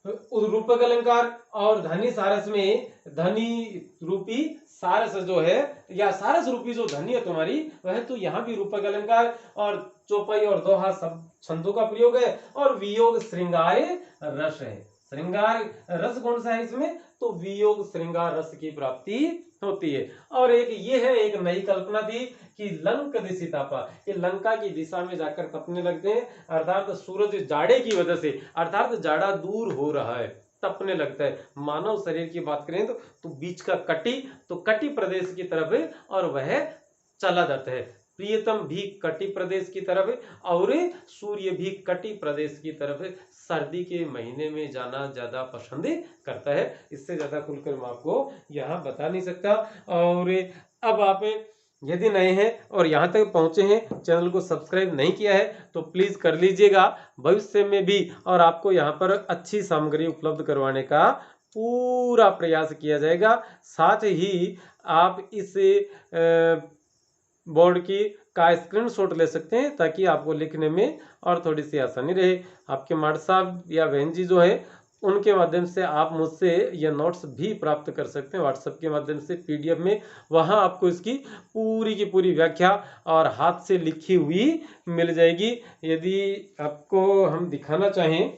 रूपक अलंकार, और धनी सारस में धनी रूपी सारस जो है या सारस रूपी जो धनी है तुम्हारी वह, तो यहाँ भी रूपक अलंकार। और चौपाई और दोहा सब छंदों का प्रयोग है, और वियोग श्रृंगार रस है। श्रृंगार रस कौन सा है इसमें, तो वियोग श्रृंगार रस की प्राप्ति होती है। और एक ये है, एक नई कल्पना थी कि लंक दिशितापा, कि लंका की दिशा में जाकर तपने लगते हैं, अर्थात सूरज जाड़े की वजह से, अर्थात जाड़ा दूर हो रहा है, तपने लगता है। मानव शरीर की बात करें तो बीच का कटी, तो कटी प्रदेश की तरफ है और वह चला जाता है। प्रियतम भी कटी प्रदेश की तरफ है और सूर्य भी कटी प्रदेश की तरफ है। सर्दी के महीने में जाना ज्यादा पसंद करता है। इससे ज्यादा खुलकर मैं आपको यहाँ बता नहीं सकता। और अब आप यदि नए हैं और यहाँ तक पहुंचे हैं, चैनल को सब्सक्राइब नहीं किया है तो प्लीज कर लीजिएगा। भविष्य में भी और आपको यहाँ पर अच्छी सामग्री उपलब्ध करवाने का पूरा प्रयास किया जाएगा। साथ ही आप इस बोर्ड की का स्क्रीनशॉट ले सकते हैं ताकि आपको लिखने में और थोड़ी सी आसानी रहे। आपके मार्ट साहब या बहन जी जो है उनके माध्यम से आप मुझसे ये नोट्स भी प्राप्त कर सकते हैं व्हाट्सएप के माध्यम से PDF में। वहाँ आपको इसकी पूरी की पूरी व्याख्या और हाथ से लिखी हुई मिल जाएगी। यदि आपको हम दिखाना चाहें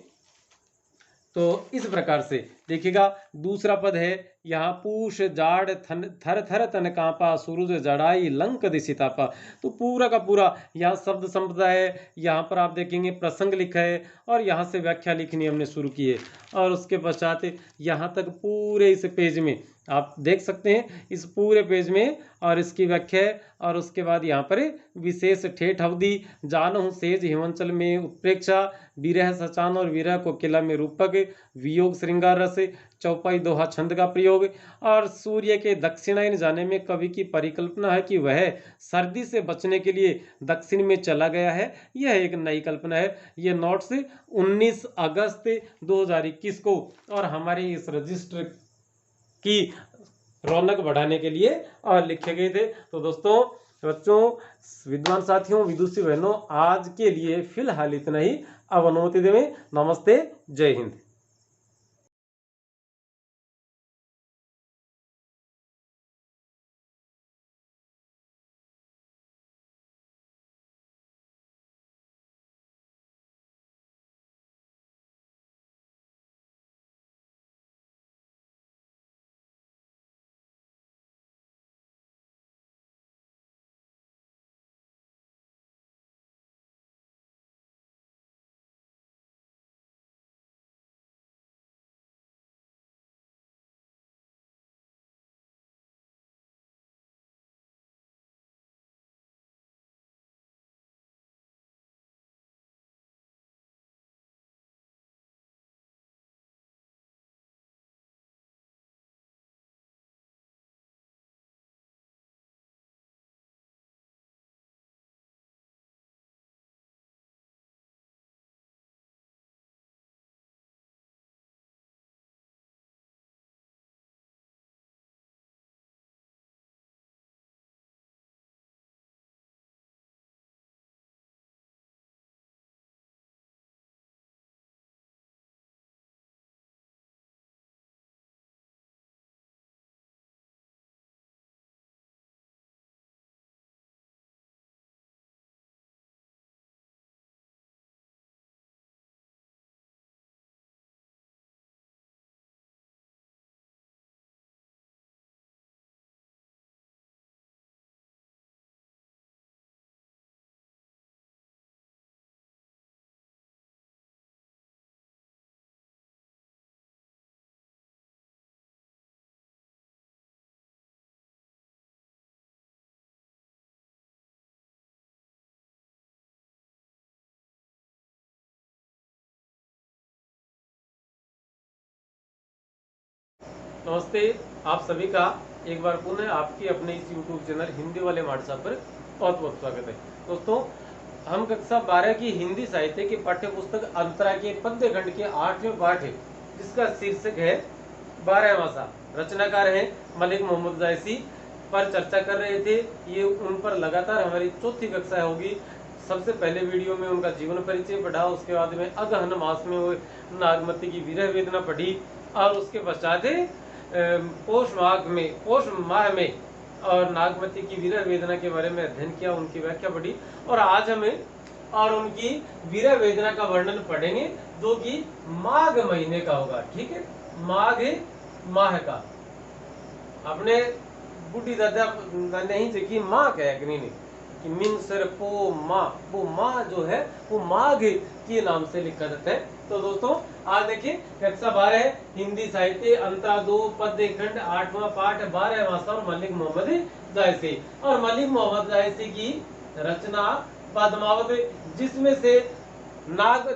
तो इस प्रकार से देखिएगा। दूसरा पद है यहाँ, पूष जाड़ थन थर थर तन कांपा, सूरज जड़ाई लंक दिसितापा। तो पूरा का पूरा यहाँ शब्द संपदा है, यहाँ पर आप देखेंगे प्रसंग लिखा है और यहाँ से व्याख्या लिखनी हमने शुरू की है। और उसके पश्चात यहाँ तक पूरे इस पेज में आप देख सकते हैं, इस पूरे पेज में और इसकी व्याख्या है। और उसके बाद यहाँ पर विशेष ठेठ अवधि, जानहु सेज हिमांचल में उत्प्रेक्षा, विरह सचान और विरह को किला में रूपक, वियोग श्रृंगार रस, चौपाई दोहा छंद का प्रयोग। और सूर्य के दक्षिणायन जाने में कवि की परिकल्पना है कि वह सर्दी से बचने के लिए दक्षिण में चला गया है। यह एक नई कल्पना है। ये नोट्स 19 अगस्त 2021 को और हमारे इस रजिस्टर की रौनक बढ़ाने के लिए और लिखे गए थे। तो दोस्तों, बच्चों, विद्वान साथियों, विदुषी बहनों, आज के लिए फिलहाल इतना ही। अब अनुमति देवें। नमस्ते, जय हिंद। नमस्ते, आप सभी का एक बार पुनः आपके अपने इस YouTube चैनल हिंदी वाले मार्टसा पर बहुत बहुत स्वागत है। दोस्तों, हम कक्षा 12 की हिंदी साहित्य की पाठ्य पुस्तक अंतरा के पद्य खंड के 8वें पाठ है, जिसका शीर्षक है 12 मासा। रचनाकार हैं मलिक मोहम्मद जायसी, पर चर्चा कर रहे थे। ये उन पर लगातार हमारी चौथी कक्षा होगी। सबसे पहले वीडियो में उनका जीवन परिचय पढ़ा, उसके बाद में अगहन मास में वो नागमती की विरह वेदना पढ़ी, और उसके पश्चात पौष माह में और नागमती की विरह वेदना के बारे में अध्ययन किया, उनकी व्याख्या पढ़ी। और आज हमें और उनकी विरह वेदना का वर्णन पढ़ेंगे, जो कि माघ महीने का होगा। ठीक है, माघ माह का। अपने बूढ़ी दादा नहीं देखी माँ क्या है नहीं, कि मिन सर पो माँ, वो माँ जो है वो माघ के नाम से लिखा जाता है। तो दोस्तों, आज देखिए कक्षा 12 हिंदी साहित्य अंतरा 2 पद्य खंड 8वां पाठ 12 मासा और मलिक मोहम्मद जायसी। और मलिक मोहम्मद जायसी की रचना पद्मावत, जिसमें से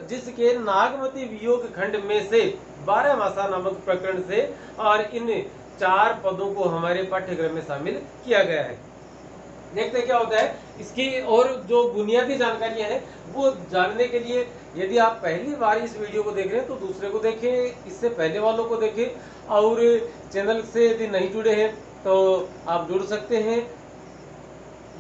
जिसके नागमती वियोग खंड में से 12 मासा नामक प्रकरण से और इन 4 पदों को हमारे पाठ्यक्रम में शामिल किया गया है। देखते हैं क्या होता है इसकी, और जो बुनियादी जानकारियां हैं वो जानने के लिए यदि आप पहली बार इस वीडियो को देख रहे हैं तो दूसरे को देखें, इससे पहले वालों को देखें, और चैनल से यदि नहीं जुड़े हैं तो आप जुड़ सकते हैं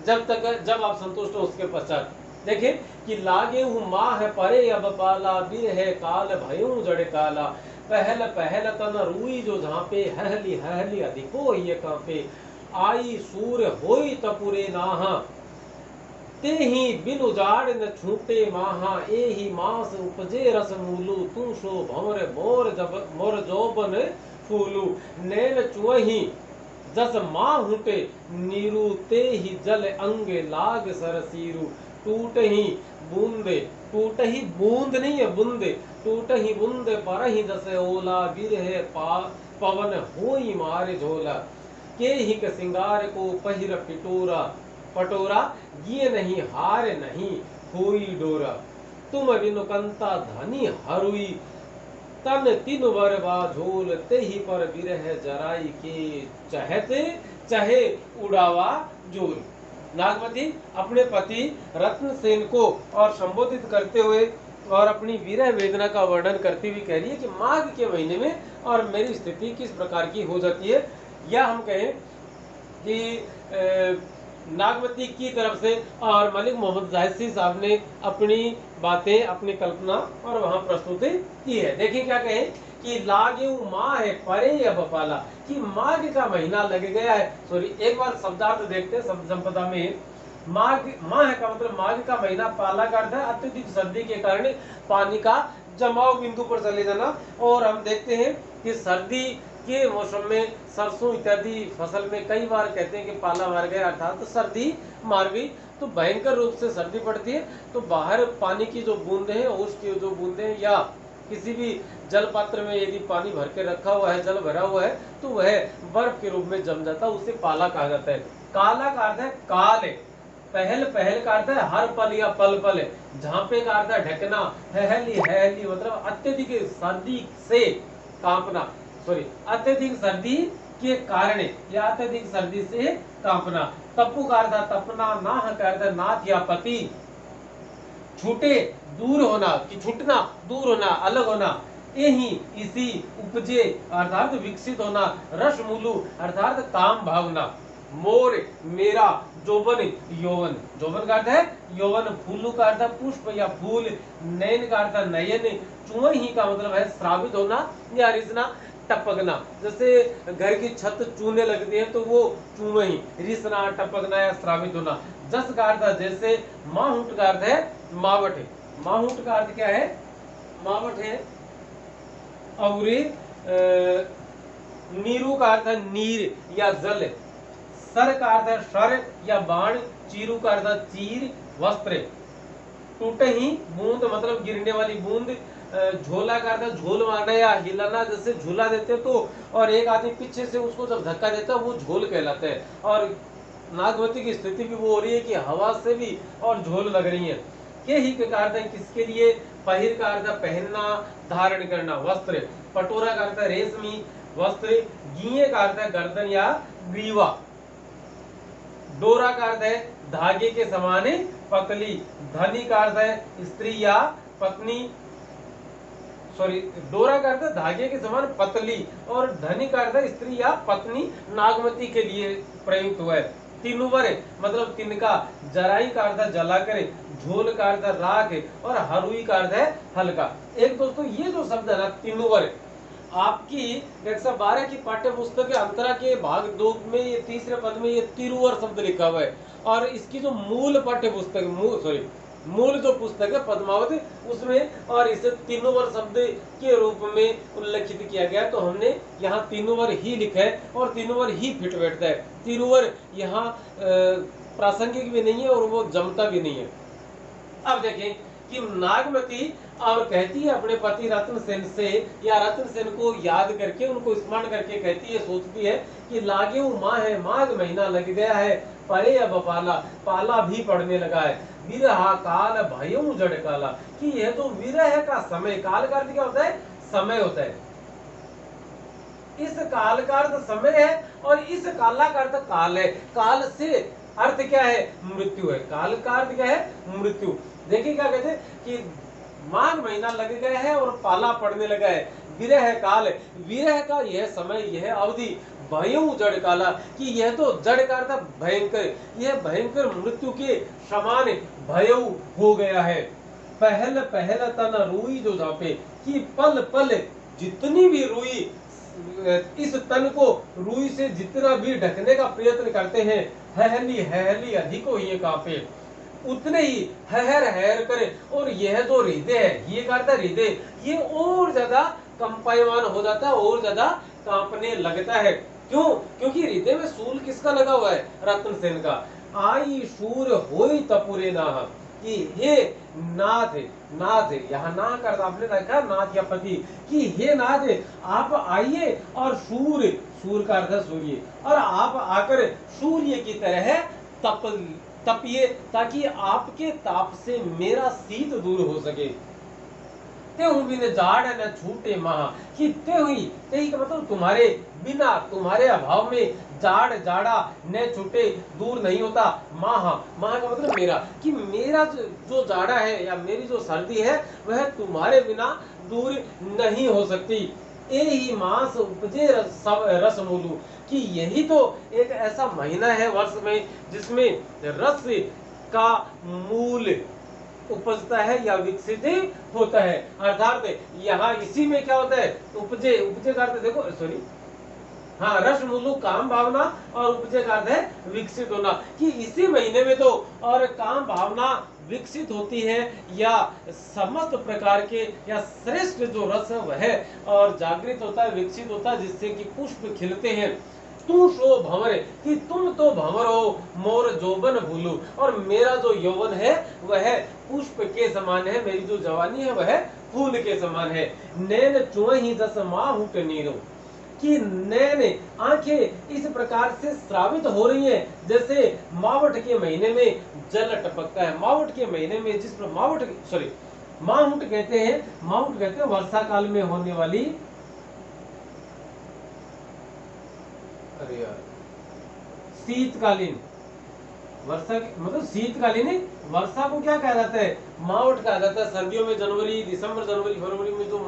जब आप संतुष्ट हो। उसके पश्चात देखें कि लागे हूँ माँ है परे अब पाला, बीर है काल भयूं जड़ काला। पहल पहल तन रूई जो झांपे, हहली हहली अधिको ये कांपे, आई सूर होई तपुरे नाहा, ते ही बिन उजाड़ न छूटे माहा, ए ही मास उपजे रस मूलू, तू सो भंवर मोर जब मोर जोबन फूलू, नैन चुवही जस माँ हुटे नीरू, ते ही जल अंग लाग सरसीरू, टूट ही बूंदे, टूट ही बूंद नहीं है बूंदे, टूट ही बूंद पर ही जस ओला, बिरहे पवन होई मारे झोला, के ही क सिंगार को पहिर पिटोरा, पटोरा ये नहीं हार नहीं होई डोरा, तुम बिनु कंता धनी हरुई, तन तीन वर झोल, ते ही पर बिरह जराई के, चहते चहे उड़ावा जोल। नागमती अपने पति रत्नसेन को और संबोधित करते हुए और अपनी विरह वेदना का वर्णन करती हुई कह रही है कि माघ के महीने में और मेरी स्थिति किस प्रकार की हो जाती है, या हम कहें कि नागमती की तरफ से और मलिक मोहम्मद जाहिद साहब ने अपनी बातें, अपनी कल्पना और वहां प्रस्तुति की है। देखिए क्या कहें कि लागे माँ है परे अब पाला, कि माघ का महीना लग गया है। सॉरी, एक बार शब्दार्थ देखते हैं शब्द संपदा में। माघ, माह का मतलब माघ का महीना, पाला का अर्थ है अत्यधिक सर्दी के कारण पानी का जमाव बिंदु पर चले जाना। और हम देखते हैं कि सर्दी के मौसम में सरसों इत्यादि फसल में कई बार कहते हैं कि पाला मार गया, अर्थात तो सर्दी मार गई, तो भयंकर रूप से सर्दी पड़ती है। तो बाहर पानी की जो बूंदे हैं, उसकी जो बूंदे हैं, या किसी भी जल पात्र में यदि पानी भर के रखा हुआ है, जल भरा हुआ है, तो वह बर्फ के रूप में जम जाता है, उसे पाला कहा जाता है। काला का अर्थ है काल, पहल पहल का अर्थ है हर पल या पल पल, झांपे का अर्थ है ढकना, हहली हहली मतलब अत्यधिक सर्दी से कांपना, सॉरी अत्यधिक सर्दी के कारण या अत्यधिक सर्दी से कांपना। तप्पू का अर्थ तपना, नाह का अर्थ नाथ या पति, छूटे दूर होना, कि छूटना, दूर होना, अलग होना, यही इसी उपजे अर्थात विकसित होना, रस मूलू अर्थात काम भावना, मोर मेरा, जोबन यौवन, जोबन का अर्थ है यौवन, फूलू का अर्थ है पुष्प या फूल, नयन का अर्थ है नयन, चुवही का मतलब है श्रावित होना या रिसना, टपकना। जैसे घर की छत चूने लगती है तो वो चूवही, रिसना, टपकना या श्रावित होना। जस का अर्थ है जैसे, माहुट का अर्थ है मावट, माहुट का अर्थ क्या है, मावट है। और नीरू का अर्थ है नीर या जल, सर का अर्थ है शर या बाण, चीरू का अर्थ है चीर, वस्त्र। टूटे ही बूंद मतलब गिरने वाली बूंद, झोला का अर्थ झोल मारना या हिलाना, जैसे झूला देते तो और एक आदमी पीछे से उसको जब धक्का देता है वो झोल कहलाता है। और नागवती की स्थिति भी वो हो रही है कि हवा से भी और झोल लग रही है। ये ही का अर्थ है किसके लिए, पहिर का अर्थ है पहनना, धारण करना, वस्त्र। पटोरा का अर्थ है रेशमी वस्त्र, गिये का अर्थ है गर्दन या ग्रीवा, डोरा का अर्थ है धागे के समान पतली, धनी का अर्थ है स्त्री या पत्नी, सॉरी डोरा का अर्थ है धागे के समान पतली और धनी का अर्थ है स्त्री या पत्नी, नागमती के लिए प्रयुक्त हुआ है। तिनुवर मतलब तिनका, जराई का अर्थ है जलाकर, झोल का अर्थ है राख और हरुई का अर्थ है हल्का। एक दोस्तों ये जो शब्द है ना तिनुवर, आपकी 112 की पाठ्य पुस्तक के अंतरा के भाग 2 में ये तीसरे पद में ये तिरुवर शब्द लिखा हुआ है। और इसकी जो मूल पाठ्य पुस्तक, मूल जो पुस्तक है पद्मावती, उसमें और इसे तिनुवर शब्द के रूप में उल्लेखित किया गया, तो हमने यहाँ तिनुवर ही लिखा है और तिनुवर ही फिट बैठता है। तिरुवर यहाँ प्रासंगिक भी नहीं है और वो जमता भी नहीं है। अब देखें कि नागमती और कहती है अपने पति रत्नसेन से, या रत्नसेन को याद करके, उनको स्मरण करके कहती है, सोचती है कि लागे माँ है, माघ महीना लग गया है, परे अब पाला, पाला भी पड़ने लगा है, विरहा काल भयऊ जड़ काला, कि यह तो विरह का समय, काल का अर्थ क्या होता है, समय होता है, इस काल का अर्थ समय है और इस काला का अर्थ काल है। काल से अर्थ क्या है, मृत्यु है, काल का अर्थ क्या है, मृत्यु। देखिए क्या कहते हैं कि माघ महीना लग गया है और पाला पड़ने लगा है, विरह काल, विरह का यह समय, यह अवधि, भयऊ जड़ काला, कि यह तो जड़ का अर्थ भयंकर, यह भयंकर मृत्यु के समान भयऊ हो गया है। पहल पहल तन रूई जो झापे, कि पल पल जितनी भी रुई, इस तन को रुई से जितना भी ढकने का प्रयत्न करते हैं, हहली हहली अधिक हो ये कांपे, उतने ही हहर हहर करे। और यह जो हृदय है, ये करता हृदय, ये और ज्यादा कंपायमान हो जाता है, और ज्यादा कांपने लगता है। क्यों? क्योंकि हृदय में सूल किसका लगा हुआ है? रत्न सेन का। आई शूर होई तपुरे नाह, कि हे नाथ, नाथ यहाँ ना कर आपने देखा नाथ या पति, कि हे नाथ आप आइए और सूर्य, सूर्य का अर्थ सूर्य, और आप आकर सूर्य की तरह तप तपिए, ताकि आपके ताप से मेरा शीत दूर हो सके। तेहु बिन जाड़ न छूटे महा, कि तेही तेही का मतलब तुम्हारे बिना, तुम्हारे अभाव में जाड़ जाड़ा न छूटे, दूर नहीं होता। माह, माह का मतलब मेरा, कि मेरा जो जाड़ा है या मेरी जो सर्दी है वह तुम्हारे बिना दूर नहीं हो सकती। यही मास उपजे रस मूलू, कि यही तो एक ऐसा महीना है वर्ष में जिसमें रस का मूल उपजता है या विकसित होता है। अर्थात यहाँ इसी में क्या होता है? उपजे, उपजे का अर्थ देखो, सॉरी, हाँ, रस मूलु काम भावना, और उपजे का अर्थ है विकसित होना, कि इसी महीने में तो और काम भावना विकसित होती है, या समस्त प्रकार के या श्रेष्ठ जो रस है वह और जागृत होता है, विकसित होता है, जिससे कि पुष्प खिलते हैं। तू सो भंवर, कि तुम तो भंवर हो, मोर जोबन भूलू, और मेरा जो यौवन है वह पुष्प के समान है, मेरी जो जवानी है वह फूल के समान है। नैन चुही जस माहुट नीरो, कि नैन आंखें इस प्रकार से श्रावित हो रही हैं जैसे मावट के महीने में जल टपकता है। मावट के महीने में जिस पर मावट, सॉरी, माहुट कहते हैं, माहुट कहते हैं वर्षा काल में होने वाली, अरे यार, शीतकालीन वर्षा, मतलब शीतकालीन वर्षा को क्या कहा जाता है? मावट कहा जाता है। सर्दियों में जनवरी, दिसंबर, जनवरी, फरवरी में जो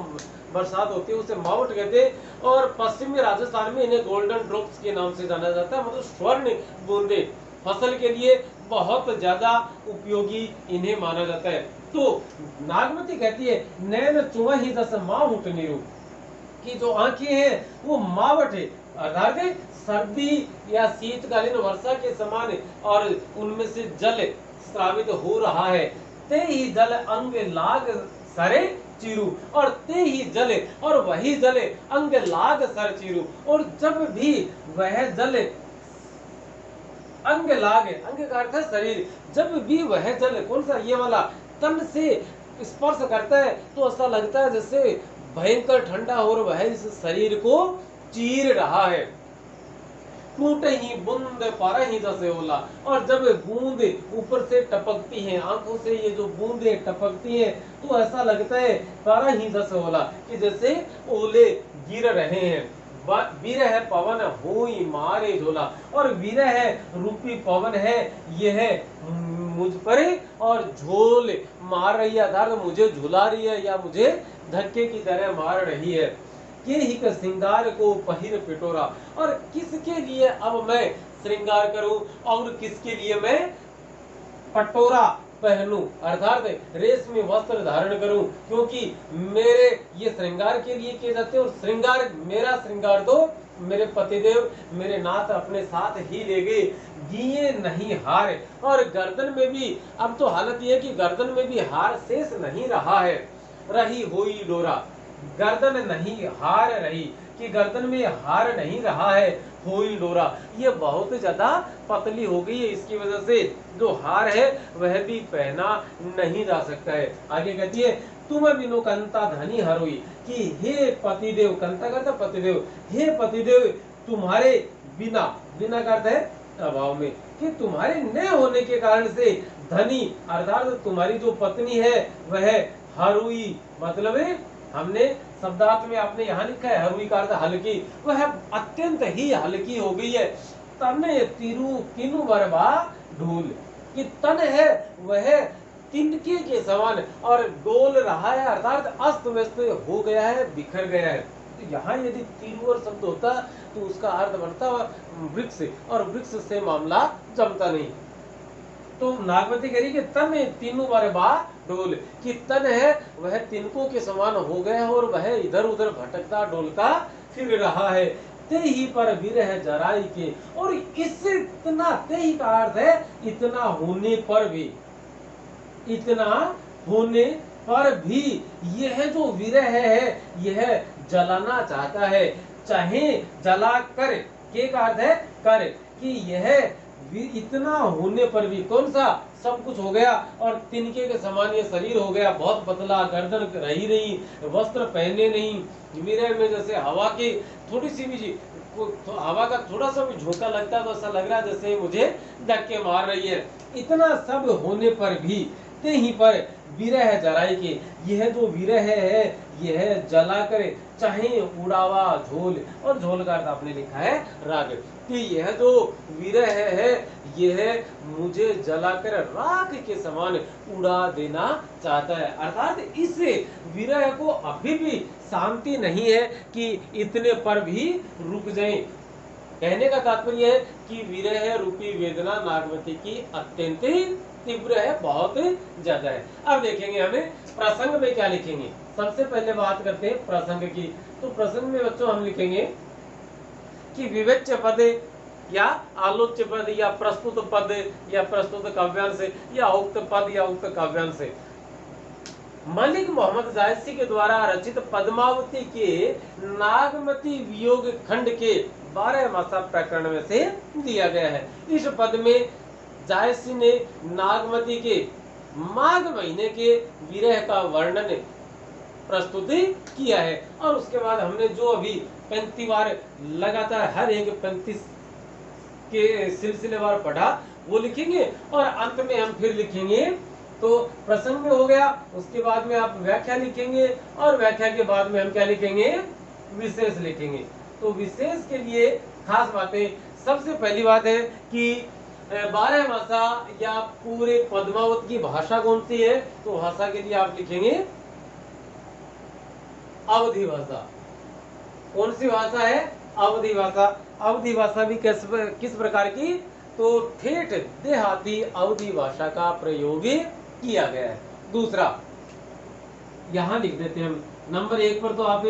बरसात होती है उसे मावट कहते हैं। और पश्चिमी राजस्थान में इन्हें गोल्डन ड्रॉप्स के नाम से जाना जाता है, मतलब स्वर्ण बूंदे, फसल के लिए बहुत ज्यादा उपयोगी इन्हें माना जाता है। तो नागमती कहती है नैन चुवही दस माहुट नीरू, की जो आंखें हैं वो मावट है, अर्थात सर्दी या शीतकालीन वर्षा के समान, और उनमें से जल स्रावित हो रहा है। ते ही जल अंग लाग सरे चिरू, और ते ही जल, और वही जल अंग लाग सर चिरू, और जब भी वह जल अंग लाग, अंग का अर्थ है शरीर, जब भी वह जल, कौन सा? ये वाला, तन से स्पर्श करता है तो ऐसा लगता है जैसे भयंकर ठंडा और वह इस शरीर को चीर रहा है। टूटे ही बूंद पर ही जैसे ओला, और जब बूंद ऊपर से टपकती हैं, आंखों से ये जो बूंदे टपकती हैं तो ऐसा लगता है पर ही जैसे ओला, कि जैसे ओले गिर रहे हैं। विरह पवन होई मारे झोला, और विरह रूपी पवन है यह मुझ पर और झोल मार रही है, अर्थात मुझे झुला रही है या मुझे धक्के की तरह मार रही है। ये ही का श्रृंगार को पहिर पिटोरा, और किसके लिए अब मैं श्रृंगार करूं और किसके लिए मैं पटोरा पहनूं, अर्थात रेशमी वस्त्र धारण करूं, क्योंकि मेरे ये श्रृंगार के लिए किए जाते हैं। और श्रृंगार, मेरा श्रृंगार तो मेरे पतिदेव, मेरे नाथ अपने साथ ही ले गए, दिए नहीं हार। और गर्दन में भी अब तो हालत यह है कि गर्दन में भी हार शेष नहीं रहा है, रही हुई डोरा, गर्दन नहीं हार रही, कि गर्दन में हार नहीं रहा है, हुई डोरा, ये बहुत ज्यादा पतली हो गई है, इसकी वजह से जो हार है वह भी पहना नहीं जा सकता है। आगे कहती है तुम बिनु कंता धनी हरोई, कि हे पतिदेव, कंता करता पतिदेव, हे पतिदेव तुम्हारे बिना, बिना करता है अभाव में, कि तुम्हारे न होने के कारण से धनी, अर्थात तुम्हारी जो पत्नी है वह हरुई, मतलब हमने शब्दार्थ में आपने यहाँ लिखा है हरुई का अर्थ हल्की, वह अत्यंत ही हल्की हो गई है। तने तीनू बरबा ढूल, कि तन है वह तिनके के समान और डोल रहा है, अर्थात अस्त व्यस्त हो गया है, बिखर गया है। तो यहाँ यदि तिरुवर शब्द होता तो उसका अर्थ बनता वृक्ष, और वृक्ष से मामला जमता नहीं। तो नागवती कह रही कि तन तीनों बारे बा डोल, कि तन है वह तिनकों के समान हो गया और वह इधर उधर भटकता डोलता फिर रहा है। ते ही पर विरह जराई के, और इससे इतना, ते ही का अर्थ है इतना होने पर भी, इतना होने पर भी यह जो विरह है यह जलाना चाहता है, चाहे जला कर, के का अर्थ है कर, कि यह इतना होने पर भी, कौन सा, सब कुछ हो गया और तिनके के समान ये शरीर हो गया, बहुत पतला, गर्दन रही नहीं, वस्त्र पहने नहीं, विरह में जैसे हवा की थोड़ी सी भी तो हवा का थोड़ा सा भी झोंका लगता है तो ऐसा लग रहा है जैसे मुझे धक्के मार रही है। इतना सब होने पर भी ते ही पर विरह जराई के, यह जो विरह है यह जला करे, चाहे उड़ावा झोल, और झोल का अर्थ आपने लिखा है राग, कि यह जो विरह है यह मुझे जलाकर राख के समान उड़ा देना चाहता है। अर्थात इस विरह को अभी भी शांति नहीं है कि इतने पर भी रुक जाएं। कहने का तात्पर्य है कि विरह रूपी वेदना नागवती की अत्यंत तीव्र है, बहुत ज्यादा है। अब देखेंगे हमें प्रसंग में क्या लिखेंगे। सबसे पहले बात करते हैं प्रसंग की। तो प्रसंग में बच्चों हम लिखेंगे कि विवेच्य पद या आलोच्य पद या प्रस्तुत पद या प्रस्तुत काव्यांश या उक्त पद या उक्त काव्यांश मलिक मोहम्मद जायसी के द्वारा रचित पद्मावती के नागमती वियोग खंड के 12 मासा प्रकरण में से दिया गया है। इस पद में जायसी ने नागमती के माघ महीने के विरह का वर्णन प्रस्तुत किया है, और उसके बाद हमने जो अभी पंक्तिवार लगातार हर एक पंक्ति के सिलसिलेवार पढ़ा वो लिखेंगे, और अंत में हम फिर लिखेंगे। तो प्रसंग में हो गया, उसके बाद में आप व्याख्या लिखेंगे, और व्याख्या के बाद में हम क्या लिखेंगे, विशेष लिखेंगे। तो विशेष के लिए खास बातें, सबसे पहली बात है कि 12 भाषा या पूरे पद्मावत की भाषा कौन सी है, तो भाषा के लिए आप लिखेंगे अवधी भाषा। कौन सी भाषा है, अवधी भाषा। अवधी भाषा भी किस प्रकार की, तो ठेठ देहाती अवधी भाषा का प्रयोग किया गया है। दूसरा यहां लिख देते हैं हम, नंबर 1 पर तो आप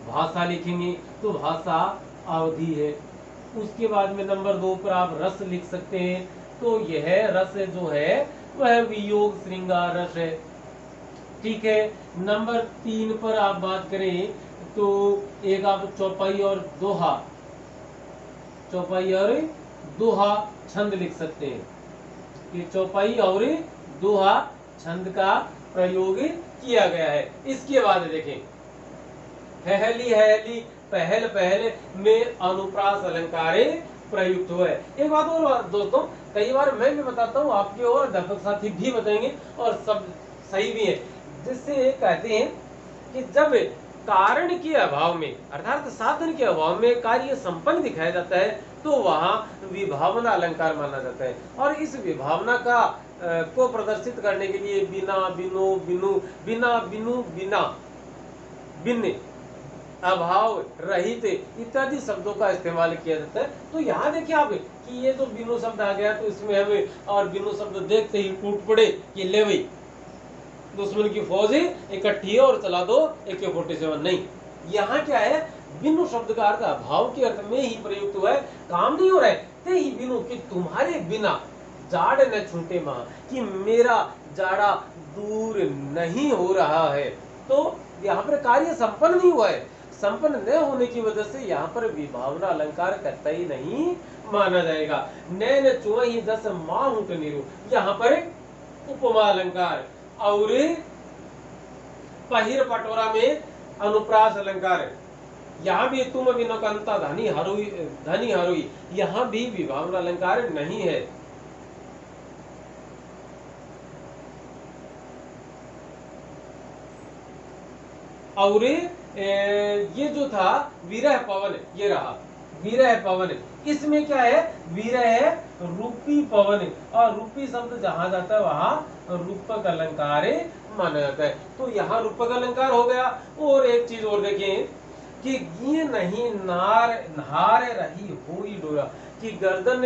भाषा लिखेंगे, तो भाषा अवधी है। उसके बाद में नंबर 2 पर आप रस लिख सकते हैं, तो यह रस जो है वह वियोग श्रृंगार रस है, ठीक है। नंबर 3 पर आप बात करें तो एक आप चौपाई और दोहा, चौपाई और दोहा छंद लिख सकते हैं, कि चौपाई और दोहा छंद का प्रयोग किया गया है। इसके बाद देखें, हेहली हेहली पहल पहल में अनुप्रास अलंकार प्रयुक्त हुआ है। एक बात और दोस्तों, कई बार मैं भी बताता हूँ, आपके और अध्यापक साथी भी बताएंगे, और सब सही भी है, जिससे कहते हैं कि जब कारण के अभाव में अर्थात साधन के अभाव में कार्य संपन्न दिखाया जाता है तो वहां विभावना अलंकार माना जाता है। और इस विभावना का को प्रदर्शित करने के लिए बिना बिनु बिनु बिना बिनु बिना बिन अभाव रहित इत्यादि शब्दों का इस्तेमाल किया जाता है। तो यहाँ देखिए आप कि ये जो बिनु शब्द आ गया तो इसमें हमें, और बिनु शब्द देखते ही टूट पड़े कि ले भाई दुश्मन की फौज इकट्ठी है और चला दो AK-47, नहीं। यहाँ क्या है, बिनु शब्द का अर्थ अभाव के अर्थ में ही प्रयुक्त हुआ है, काम नहीं हो रहा है। ते ही बिनु, कि तुम्हारे बिना जाड़ न छूटे मां, कि मेरा जाड़ा दूर नहीं हो रहा है। तो यहाँ पर कार्य संपन्न नहीं हुआ है, संपन्न न होने की वजह से यहाँ पर विभावना अलंकार करता ही नहीं माना जाएगा। नैन चुवही दस माहुट निरु, यहाँ पर उपमा अलंकार, और पहिर पटोरा में अनुप्रास अलंकार, यहाँ भी तुम विनोकंता धनी हरुई, यहाँ भी विभावना अलंकार नहीं है। और ये जो था विरह पवन, ये रहा विरह पवन, इसमें क्या है, विरह रूपी पवन, और रूपी शब्द जहां जाता है वहां रूपक अलंकार माना जाता है। तो यहाँ रूपक अलंकार हो गया। और एक चीज और देखें कि ये नहीं नार नहार रही हुई डोरा, कि गर्दन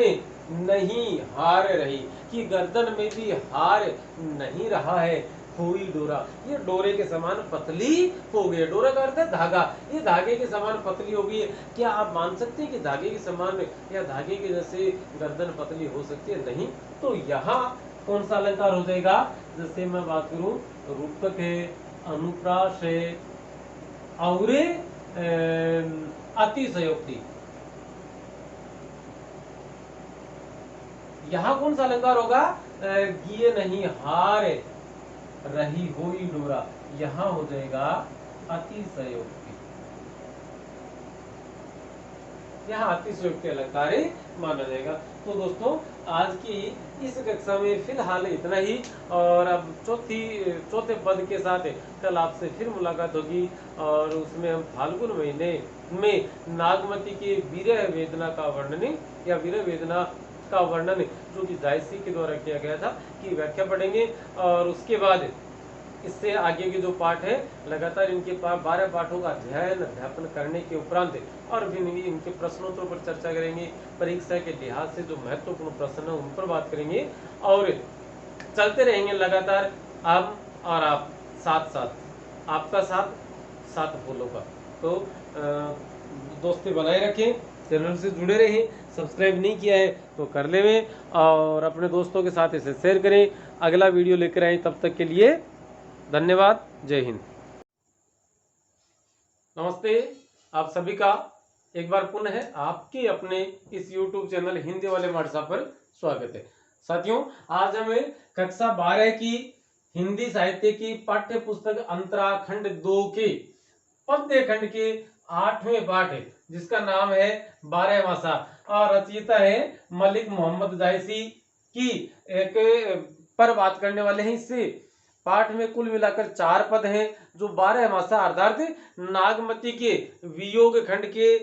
नहीं हार रही, कि गर्दन में भी हार नहीं रहा है कोई डोरा। ये डोरे के समान पतली हो गई है। डोरा का अर्थ है धागा, ये धागे के समान पतली हो गई है। क्या आप मान सकते हैं कि धागे के समान या धागे के जैसे गर्दन पतली हो सकती है? नहीं। तो यहाँ कौन सा अलंकार हो जाएगा? जैसे मैं बात करूं, रूपक है, अनुप्रास है और अतिशयोक्ति। यहाँ कौन सा अलंकार होगा? गिये नहीं हार रही होई डोरा, यहाँ हो जाएगा अतिशयोक्ति। यहाँ अतिशयोक्ति अलंकार माना जाएगा। तो दोस्तों आज की इस कक्षा में फिलहाल इतना ही, और अब चौथे पद के साथ कल आपसे फिर मुलाकात होगी, और उसमें हम फाल्गुन महीने में नागमती के विरह वेदना का वर्णन या विरह वेदना का वर्णन जो कि जायसी के द्वारा किया गया था की व्याख्या पढ़ेंगे। और उसके बाद इससे आगे के जो पाठ है लगातार इनके 12 पाठों का अध्ययन अध्यापन करने के उपरांत और भी इनके प्रश्नोत्तरों पर चर्चा करेंगे। परीक्षा के लिहाज से जो महत्वपूर्ण प्रश्न है उन पर बात करेंगे, और चलते रहेंगे लगातार हम और आप साथ साथ, आपका साथ साथ फूलों का। तो दोस्ती बनाए रखें, चैनल से जुड़े रहें, सब्सक्राइब नहीं किया है तो कर लें, और अपने दोस्तों के साथ इसे शेयर करें। अगला वीडियो लेकर आए, तब तक के लिए धन्यवाद। जय हिंद। नमस्ते, आप सभी का एक बार पुनः आपके अपने इस YouTube चैनल हिंदी वाले मदरसा पर स्वागत है। साथियों, आज हमें कक्षा 12 की हिंदी साहित्य की पाठ्य पुस्तक अंतरा खंड 2 के पद्य खंड के 8वें पाठ है, जिसका नाम है 12 मासा, और रचयिता है मलिक मोहम्मद जायसी की एक पर बात करने वाले हैं। इससे पाठ में कुल मिलाकर 4 पद हैं, जो 12 मासा अर्थात नागमती के वियोग खंड के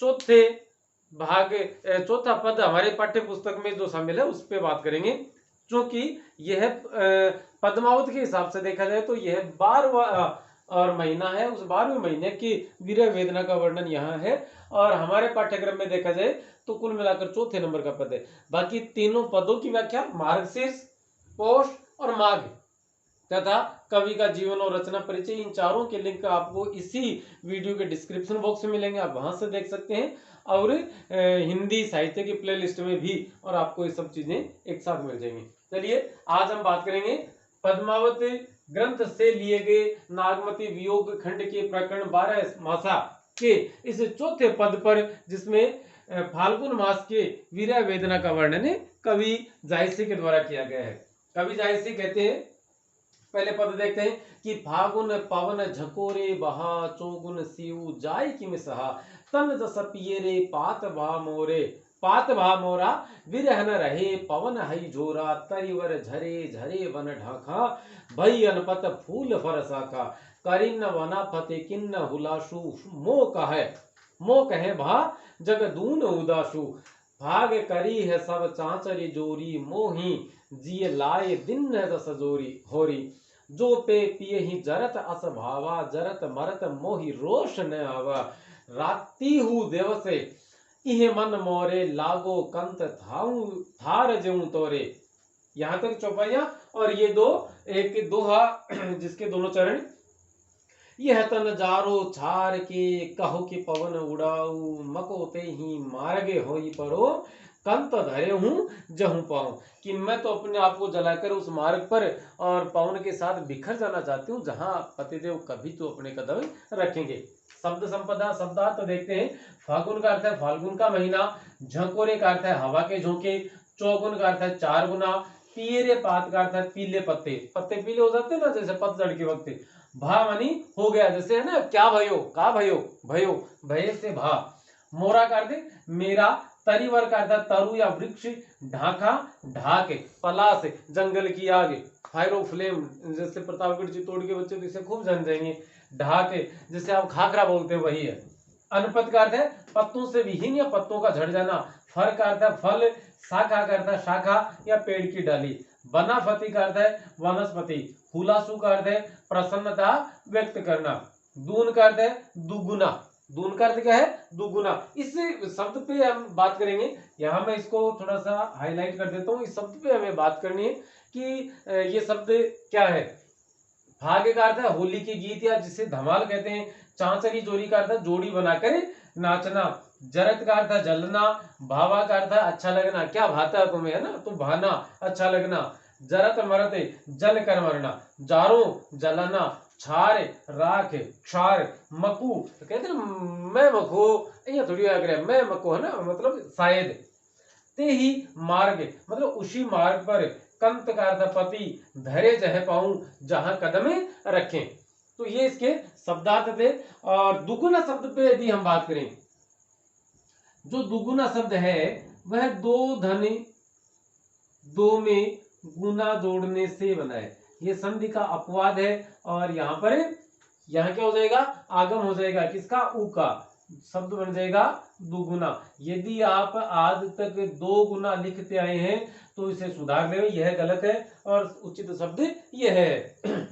चौथा पद हमारे पाठ्य पुस्तक में जो शामिल है उस पर बात करेंगे। क्योंकि यह पद्मावत के हिसाब से देखा जाए तो यह 12वां और महीना है, उस 12वें महीने की विरह वेदना का वर्णन यहाँ है, और हमारे पाठ्यक्रम में देखा जाए तो कुल मिलाकर चौथे नंबर का पद है। बाकी तीनों पदों की व्याख्या मार्गशीर्ष, पौष और माघ तथा कवि का जीवन और रचना परिचय, इन चारों के लिंक आपको इसी वीडियो के डिस्क्रिप्शन बॉक्स में मिलेंगे, आप वहां से देख सकते हैं, और हिंदी साहित्य की प्लेलिस्ट में भी, और आपको ये सब चीजें एक साथ मिल जाएंगी। चलिए आज हम बात करेंगे पद्मावत ग्रंथ से लिए गए नागमती वियोग खंड के प्रकरण 12 मासा के इस चौथे पद पर, जिसमें फाल्गुन मास के विरह वेदना का वर्णन कवि जायसी के द्वारा किया गया है। कवि जायसी कहते हैं, पहले पद देखते हैं कि फागुन पवन झकोरे बहा, चौगुन सिउ जाय किम सहा, तन जस पिये रे पात भा मोरा, विरहन रहे पवन हई झोरा, तरिवर झरे झरे वन ढाखा, भई अनपत फूल फरसाखा, करिन वना फते किन्न हुलाशु, मो कहे भा जगदून उदासु, भाग करी है सब चांचरी जोरी, मोही जिय लाए दिन दस जोरी होरी, जो पे पिए ही जरत अस भावा, जरत मरत मोहि रोष न आवा, राती हु देवसे इहे मन मोरे, लागो कंत थाऊ थार जेऊ तोरे। यहाँ तक चौपाइयां, और ये एक दोहा जिसके दोनों चरण, यह तन जारो छार के, कहो कि पवन उड़ाऊ, मकोते ही मार्गे होई परो, कंत धरे हूं जहूं पाऊं, कि मैं तो अपने आप को जलाकर उस मार्ग पर और पवन के साथ बिखर जाना चाहती हूँ जहां पतिदेव कभी तो अपने कदम रखेंगे। शब्द संपदा शब्दार्थ देखते हैं। फागुन का अर्थ है फाल्गुन का महीना, झकोरे का अर्थ है हवा के झोंके, चौगुन का अर्थ है 4 गुना, पियरे पात का अर्थ है पीले पत्ते, पत्ते पीले हो जाते हैं ना जैसे पतझड़ के वक्त, भा मनी हो गया, जैसे है ना क्या भयो, का भयो भय से भा, मोरा का अर्थ मेरा, तरीवर का अर्थ तरु या वृक्ष, ढाका ढाक, पलाश जंगल की आग, फायरो फ्लेम जैसे प्रतापगढ़ चित्तौड़ के बच्चे तो इसे खूब जान जाएंगे, ढाक जिसे आप खाखरा बोलते हैं वही है। अनपत का अर्थ है पत्तों से विहीन या पत्तों का झड़ जाना, फर का अर्थ है फल, शाखा का अर्थ है शाखा या पेड़ की डाली, वनाफति का अर्थ है वनस्पति, हुलासु का अर्थ है प्रसन्नता व्यक्त करना, दून का अर्थ है दुगुना, दून का अर्थ क्या है? दुगुना। इस शब्द पे हम बात करेंगे। यहाँ मैं इसको थोड़ा सा हाईलाइट कर देता हूँ। इस शब्द पे हमें बात करनी है कि ये शब्द क्या है। भाग्य का अर्थ है होली के गीत या जिसे धमाल कहते हैं। चांचरी जोरी का अर्थ है जोड़ी बनाकर नाचना। जरत का अर्थ है जलना। भावा का अर्थ है अच्छा लगना, क्या भाता है तुम्हें, है ना, तो भाना, अच्छा लगना। जरत मरते जल कर मरना। जारो जलाना। छार राख क्षार मकू, तो कहते हैं मैं मखो, यहाँ थोड़ी आग्रह मैं मको, है ना, मतलब शायद। ते ही मार्ग मतलब उसी मार्ग पर। कंत का अर्थ पति। धैर्य जह पाऊं जहां कदम रखें। तो ये इसके शब्दार्थ थे। और दुगुना शब्द पे यदि हम बात करें, जो दुगुना शब्द है वह दो धन दो में गुना जोड़ने से बना है। ये संधि का अपवाद है। और यहाँ पर यहाँ क्या हो जाएगा? आगम हो जाएगा किसका? उ का। शब्द बन जाएगा दुगुना। यदि आप आज तक दो गुना लिखते आए हैं तो इसे सुधार ले, यह गलत है और उचित शब्द यह है।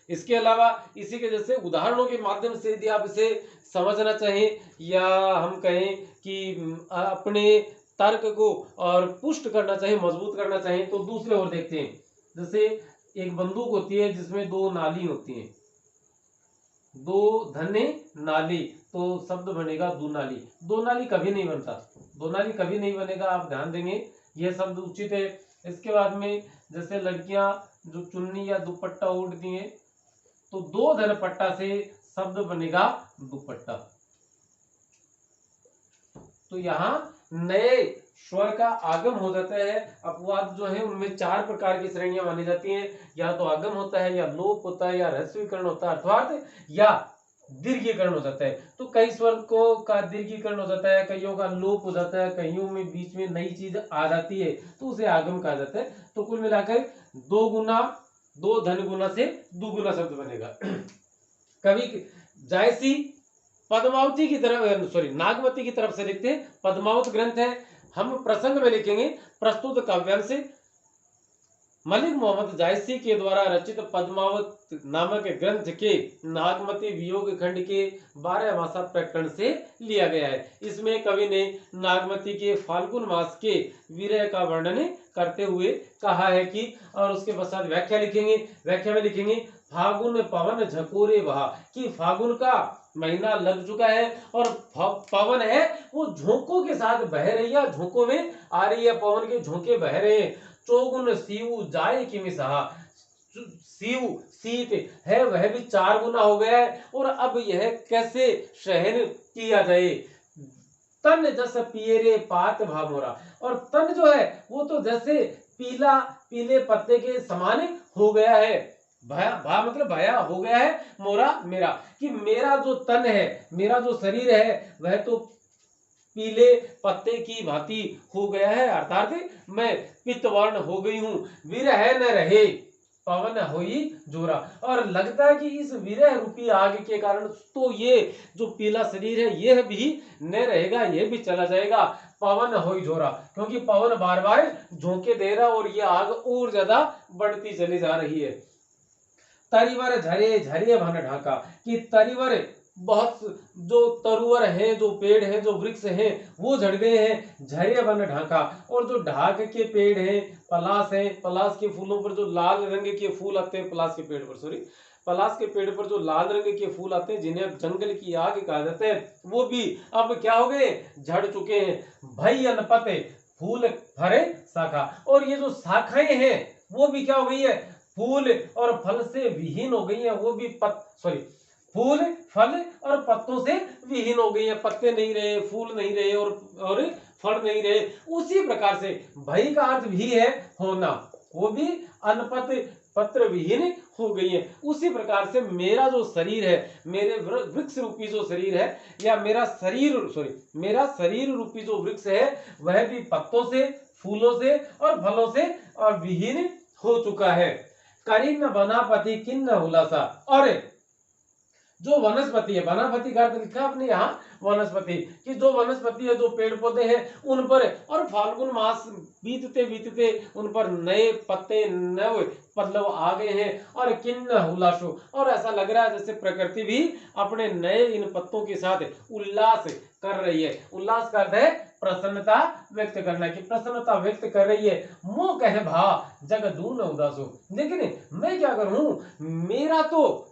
इसके अलावा इसी के जैसे उदाहरणों के माध्यम से यदि आप इसे समझना चाहें या हम कहें कि अपने तर्क को और पुष्ट करना चाहें, मजबूत करना चाहें, तो दूसरे ओर देखते हैं। जैसे एक बंदूक होती है जिसमें दो नाली होती हैं, दो धने नाली, तो शब्द बनेगा दुनाली। दो नाली कभी नहीं बनता, दो नाली कभी नहीं बनेगा, आप ध्यान देंगे, यह शब्द उचित है। इसके बाद में जैसे लड़कियां जो चुन्नी या दुपट्टा ओढ़ती हैं, तो दो धन पट्टा से शब्द बनेगा दुपट्टा। तो यहाँ नए स्वर का आगम हो जाता है। अपवाद जो है उनमें चार प्रकार की श्रेणियां मानी जाती हैं। या तो आगम होता है, या लोप होता है, या ह्रस्वीकरण होता है, अर्थात या दीर्घीकरण हो जाता है। तो कई स्वर को का दीर्घीकरण हो जाता है, कईयों का लोप हो जाता है, कईयों में बीच में नई चीज आ जाती है, तो उसे आगम कहा जाता है। तो कुल मिलाकर दो गुना, दो धन गुना से दुगुना शब्द बनेगा। कवि जायसी पद्मावती की तरफ, सॉरी, नागवती की तरफ से लिखते हैं। पद्मावत ग्रंथ है, हम प्रसंग में लिखेंगे। प्रस्तुत काव्यांश मलिक मोहम्मद जायसी के द्वारा रचित पद्मावत नामक ग्रंथ के नागमती वियोग खंड के 12 भाषा प्रकरण से लिया गया है। इसमें कवि ने नागमती के फाल्गुन मास के विरह का वर्णन करते हुए कहा है कि, और उसके पश्चात व्याख्या लिखेंगे। व्याख्या में लिखेंगे फागुन पवन झकोरे बहा, कि फागुन का महीना लग चुका है और पवन है वो झोंकों के साथ बह रही है, झोंकों में आ रही है, पवन के झोंके बह रहे हैं। चौगुन सीऊ जाए कि मिसहा, सीऊ शीत है वह भी 4 गुना हो गया है, और अब यह कैसे सहन किया जाए। तन जस पियरे पात भामोरा, और तन जो है वो तो जैसे पीला पीले पत्ते के समान हो गया है। भा मतलब भया हो गया है, मोरा मेरा, कि मेरा जो तन है, मेरा जो शरीर है वह तो पीले पत्ते की भांति हो गया है, अर्थात मैं पित्तवर्ण हो गई हूं। विरह न रहे पवन होई जोरा, और लगता है कि इस विरह रूपी आग के कारण तो ये जो पीला शरीर है यह भी न रहेगा, यह भी चला जाएगा। पवन होई जोरा, क्योंकि पवन बार बार झोंके दे रहा और ये आग और ज्यादा बढ़ती चली जा रही है। तरिवर झरे झरे भन ढाका, कि तरिवर बहुत जो तरुवर है, जो पेड़ है, जो वृक्ष है वो झड़ गए हैं। झरे बन ढाका, और जो ढाक के पेड़ हैं, पलास है, पलास के फूलों पर जो लाल रंग के फूल आते हैं, पलास के पेड़ पर, सॉरी, पलास के पेड़ पर जो लाल रंग के फूल आते हैं जिन्हें जंगल की आग कहा जाता है, वो भी अब क्या हो गए? झड़ चुके हैं। भई अनपत फूल फरे शाखा, और ये जो शाखाएं हैं वो भी क्या हो गई है? फूल और फल से विहीन हो गई है। वो भी फूल फल और पत्तों से विहीन हो गई है। पत्ते नहीं रहे, फूल नहीं रहे और फल नहीं रहे। उसी प्रकार से भई का अर्थ भी है होना, वो भी अनपत पत्र विहीन हो गई है। उसी प्रकार से मेरा जो शरीर है, मेरे वृक्ष रूपी जो शरीर है, या मेरा शरीर रूपी जो वृक्ष है वह भी पत्तों से, फूलों से और फलों से और विहीन हो चुका है। करीन बना पति किन्न हुलासा, और जो वनस्पति है, वनापति का अर्थ लिखा आपने यहाँ वनस्पति, कि जो वनस्पति है, जो पेड़ पौधे हैं उन पर, और फाल्गुन मास बीतते बीतते उन पर नए पत्ते नव पल्लव आ गए हैं, और किन्न उल्लासो, और ऐसा लग रहा है जैसे प्रकृति भी अपने नए इन पत्तों के साथ उल्लास कर रही है। उल्लास का अर्थ है प्रसन्नता व्यक्त करना, की प्रसन्नता व्यक्त कर रही है। मोह कहे भा जग दून उदासो, लेकिन मैं क्या करूं, मेरा तो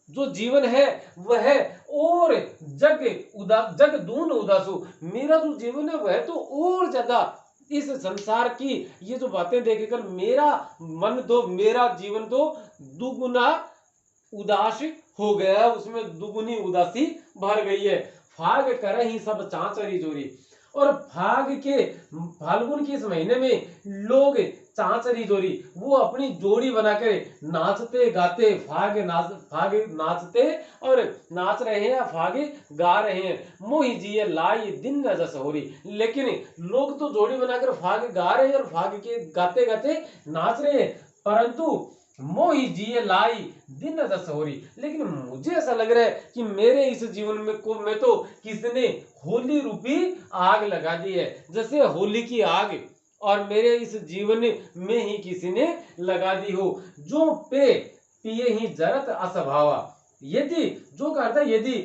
जो जीवन है वह और जग दून उदासु, मेरा जो जीवन है वह तो और ज्यादा इस संसार की ये जो बातें देखकर मेरा मन तो, मेरा जीवन तो दुगुना उदास हो गया, उसमें दुगुनी उदासी भर गई है। फाग कर ही सब चांचरी जोरी, और फाल्गुन के इस महीने में लोग चांचरी जोरी, वो अपनी जोड़ी बनाकर नाचते गाते फाग नाचते और नाच रहे हैं, फागे गा रहे हैं। मोहि जिये लाई दिन न जस होरी, लेकिन लोग तो जोड़ी बनाकर फाग गा रहे हैं और फाग के गाते गाते नाच रहे हैं, परंतु मोहि जिये लाई दिन न जस होरी, लेकिन मुझे ऐसा लग रहा है कि मेरे इस जीवन में तो किसने होली रूपी आग लगा दी है, जैसे होली की आग और मेरे इस जीवन में ही किसी ने लगा दी हो। जो पे पिए ही जरत असभावा, यदि जो करता यदि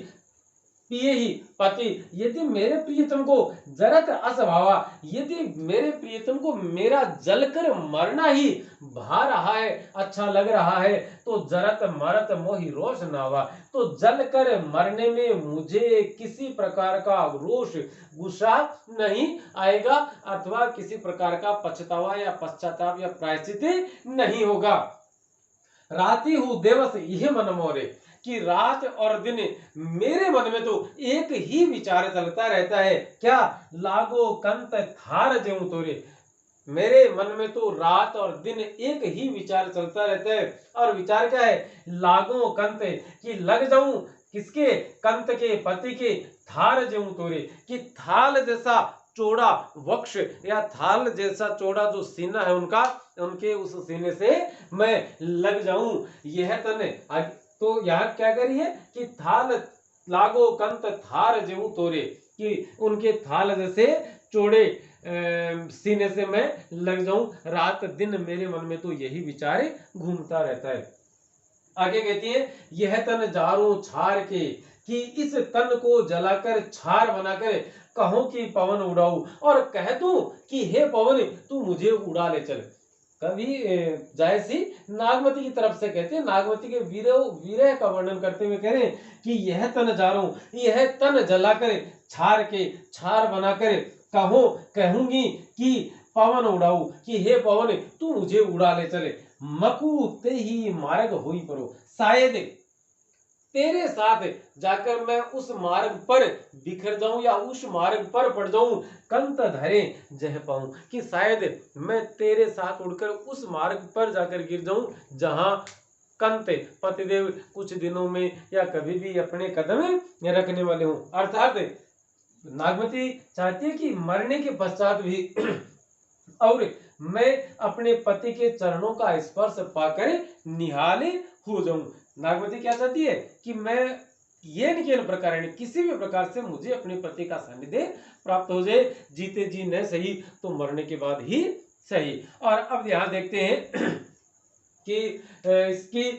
पिए ही पति, यदि मेरे प्रियतम को जरत असभावा, यदि मेरे प्रियतम को मेरा जलकर मरना ही भा रहा है, अच्छा लग रहा है, तो जरत मरत मोहि रोष नावा, तो जलकर मरने में मुझे किसी प्रकार का रोष गुस्सा नहीं आएगा, अथवा किसी प्रकार का पछतावा या पश्चाताप या प्रायश्चित नहीं होगा। राति हूँ दिवस यह मन मोरे, कि रात और दिन मेरे मन में तो एक ही विचार चलता रहता है, क्या लागो कंत थार ज्यों तोरे, मेरे मन में तो रात और दिन एक ही विचार चलता रहता है, और विचार क्या है, लागो कंत, कि लग जाऊं किसके, कंत के पति के, थार ज्यों तोरे, कि थाल जैसा चौड़ा वक्ष या थाल जैसा चौड़ा जो सीना है उनका, उनके उस सीने से मैं लग जाऊं। यह तन, तो यहाँ क्या करी है कि थाल लागो कंत थार ज्यों तोरे, कि उनके थाल जैसे चौड़े सीने से मैं लग जाऊं, रात दिन मेरे मन में तो यही विचार घूमता रहता है। आगे कहती है, यह तन जारो छार के, कि इस तन को जलाकर छार बनाकर कहो कि पवन उड़ाऊ, और कह दूं कि हे पवन तू मुझे उड़ा ले चल। कभी जायसी नागमती की तरफ से कहते हैं, नागमती के विरह का वर्णन करते हुए कह रहे हैं कि यह तन जारो, यह तन जलाकर छार के, छार बनाकर कहूंगी कि पवन उड़ाऊ, कि हे पवन तू मुझे उड़ा ले चले। मकू ते ही मार्ग होई परो, शायद तेरे साथ जाकर मैं उस मार्ग पर बिखर जाऊं या उस मार्ग पर पड़ जाऊं, कंत धरे जह पाऊं, कि शायद मैं तेरे साथ उड़कर उस मार्ग पर जाकर गिर जाऊं जहां कंत पतिदेव कुछ दिनों में या कभी भी अपने कदम रखने वाले हों। अर्थात नागमती चाहती है कि मरने के पश्चात भी और मैं अपने पति के चरणों का स्पर्श पाकर निहाले हो जाऊं। नागमती क्या चाहती है कि मैं ये न प्रकार किसी भी प्रकार से मुझे अपने पति का सानिध्य प्राप्त हो जाए, जीते जी न सही तो मरने के बाद ही सही। और अब यहाँ देखते हैं कि इसकी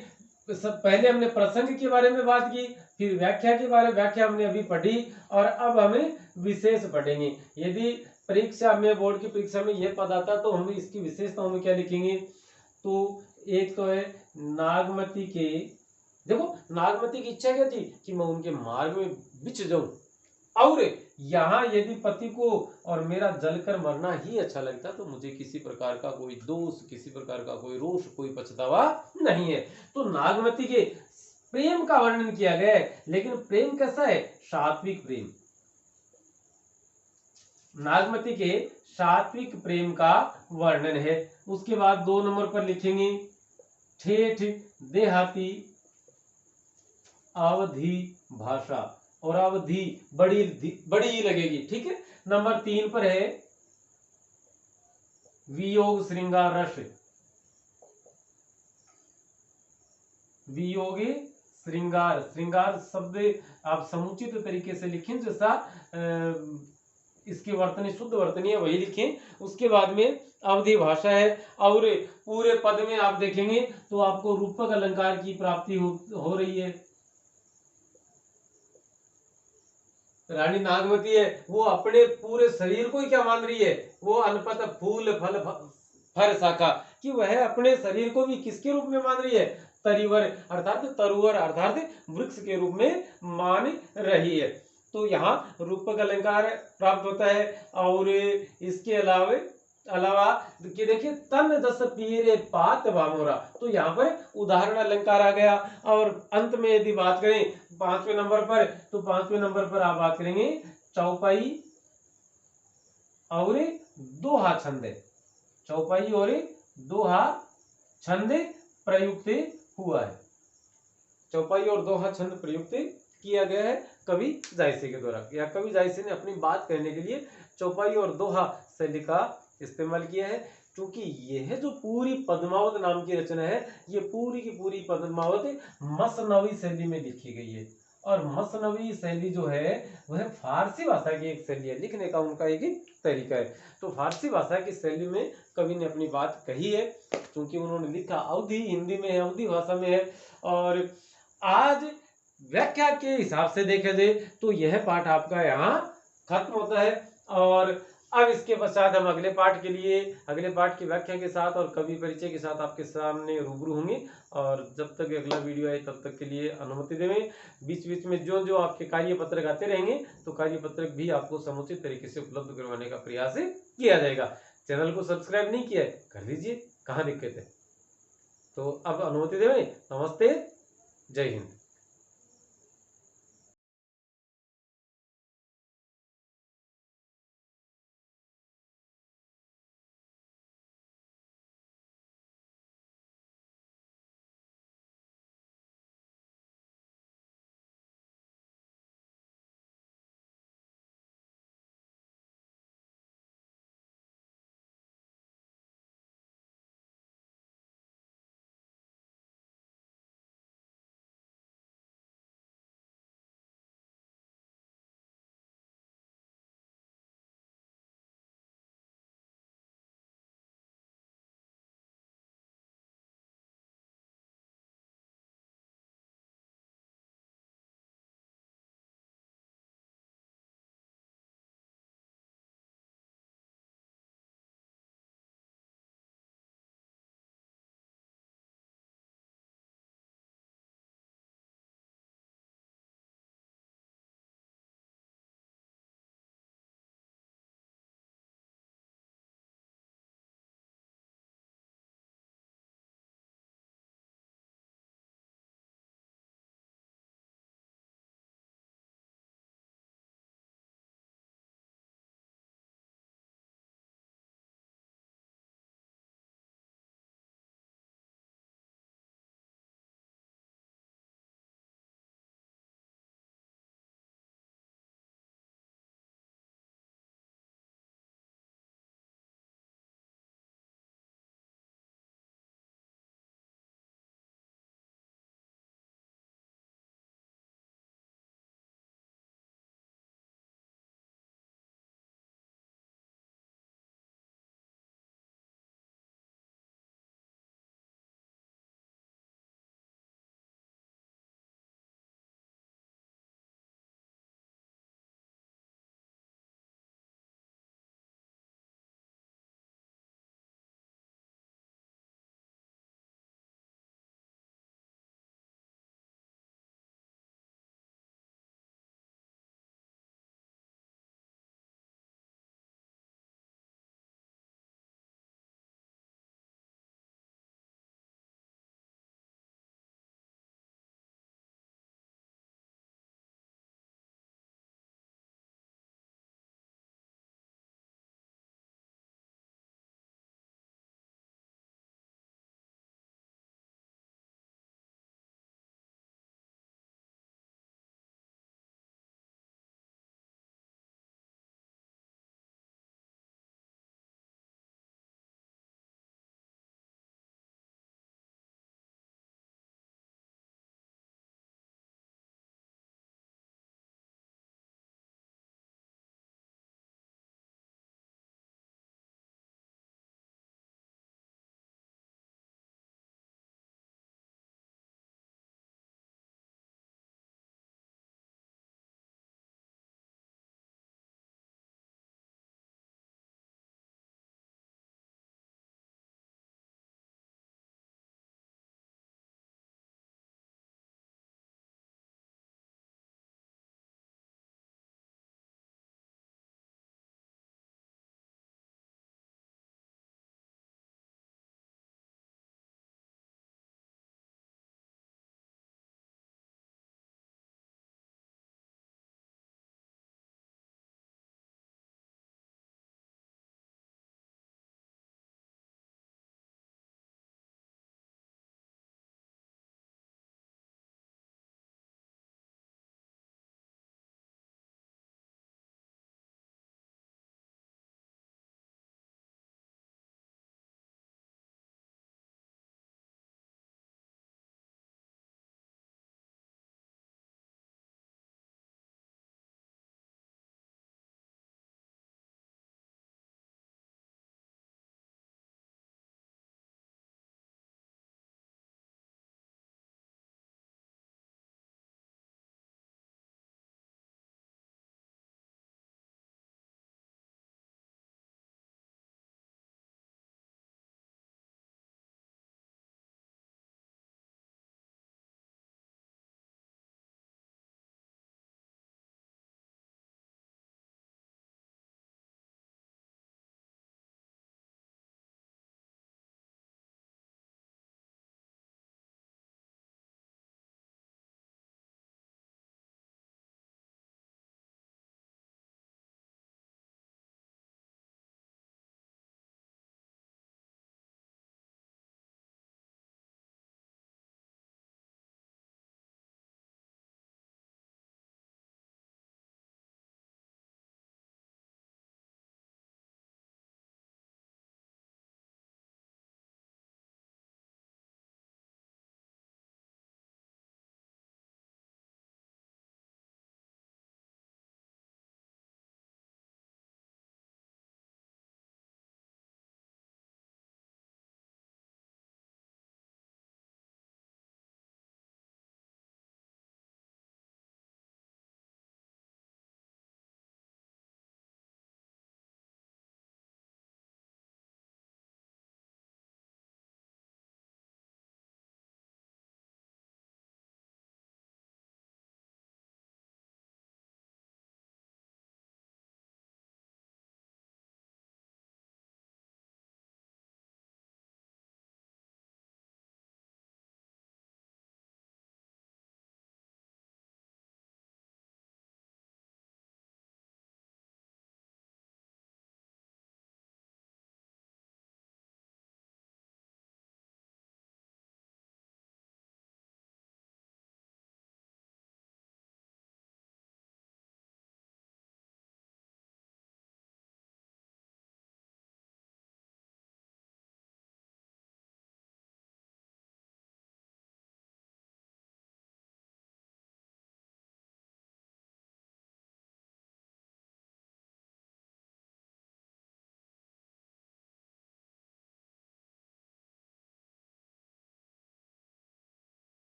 पहले हमने प्रसंग के बारे में बात की, फिर व्याख्या के बारे में, व्याख्या हमने अभी पढ़ी, और अब हमें विशेष पढ़ेंगे। यदि परीक्षा में, बोर्ड की परीक्षा में यह पद आता तो हम इसकी विशेषताओं में क्या लिखेंगे, तो एक तो है नागमती के, देखो नागमती की इच्छा क्या थी कि मैं उनके मार्ग में बिछ जाऊं, और यहाँ यदि पति को और मेरा जलकर मरना ही अच्छा लगता तो मुझे किसी प्रकार का कोई दोष, किसी प्रकार का कोई रोष, कोई पछतावा नहीं है। तो नागमती के प्रेम का वर्णन किया गया है, लेकिन प्रेम कैसा है, सात्विक प्रेम। नागमती के सात्विक प्रेम का वर्णन है। उसके बाद 2 नंबर पर लिखेंगे ठेठ देहाती अवधि भाषा, और अवधि बड़ी लगेगी, ठीक है। नंबर 3 पर है वियोग श्रृंगार रस, वियोगी श्रृंगार, श्रृंगार शब्द आप समुचित तरीके से लिखें, जैसा इसकी वर्तनी शुद्ध वर्तनी है वही लिखें। उसके बाद में अवधि भाषा है, और पूरे पद में आप देखेंगे तो आपको रूपक अलंकार की प्राप्ति हो रही है। रानी नागवती है, वो अपने पूरे शरीर को ही क्या मान रही है, वो अनपत फूल फल फर शाखा, कि वह अपने शरीर को भी किसके रूप में मान रही है, तरीवर अर्थात तरुवर अर्थात वृक्ष के रूप में मान रही है। तो यहाँ रूपक अलंकार प्राप्त होता है। और इसके अलावा कि देखिए तन दस पीरे पात भामोरा, तो यहाँ पर उदाहरण अलंकार आ गया। और अंत में यदि बात करें 5वें नंबर पर, तो 5वें नंबर पर आप बात करेंगे चौपाई और दोहा छंद। चौपाई और दोहा छंद प्रयुक्त हुआ है। चौपाई और दोहा छंद प्रयुक्त किया गया है कवि जायसे के द्वारा, या कवि जायसे ने अपनी बात कहने के लिए चौपाई और दोहा शैली का इस्तेमाल किया है। क्योंकि यह जो पूरी पद्मावत नाम की रचना है, ये पूरी की पूरी पद्मावत मसनवी शैली में लिखी गई है। और मसनवी शैली जो है वह फारसी भाषा की एक शैली है, लिखने का उनका एक तरीका है। तो फारसी भाषा की शैली में कवि ने अपनी बात कही है, क्योंकि उन्होंने लिखा अवधी हिंदी में है, अवधी भाषा में है। और आज व्याख्या के हिसाब से देखा जाए तो यह पाठ आपका यहाँ खत्म होता है। और अब इसके पश्चात हम अगले पाठ के लिए, अगले पाठ की व्याख्या के साथ और कवि परिचय के साथ आपके सामने रूबरू होंगे। और जब तक अगला वीडियो आए तब तक के लिए अनुमति देवें। बीच बीच में जो जो आपके कार्य पत्रक आते रहेंगे, तो कार्य पत्रक भी आपको समुचित तरीके से उपलब्ध करवाने का प्रयास किया जाएगा। चैनल को सब्सक्राइब नहीं किया है, कर लीजिए, कहाँ दिक्कत है। तो अब अनुमति देवें। नमस्ते, जय हिंद।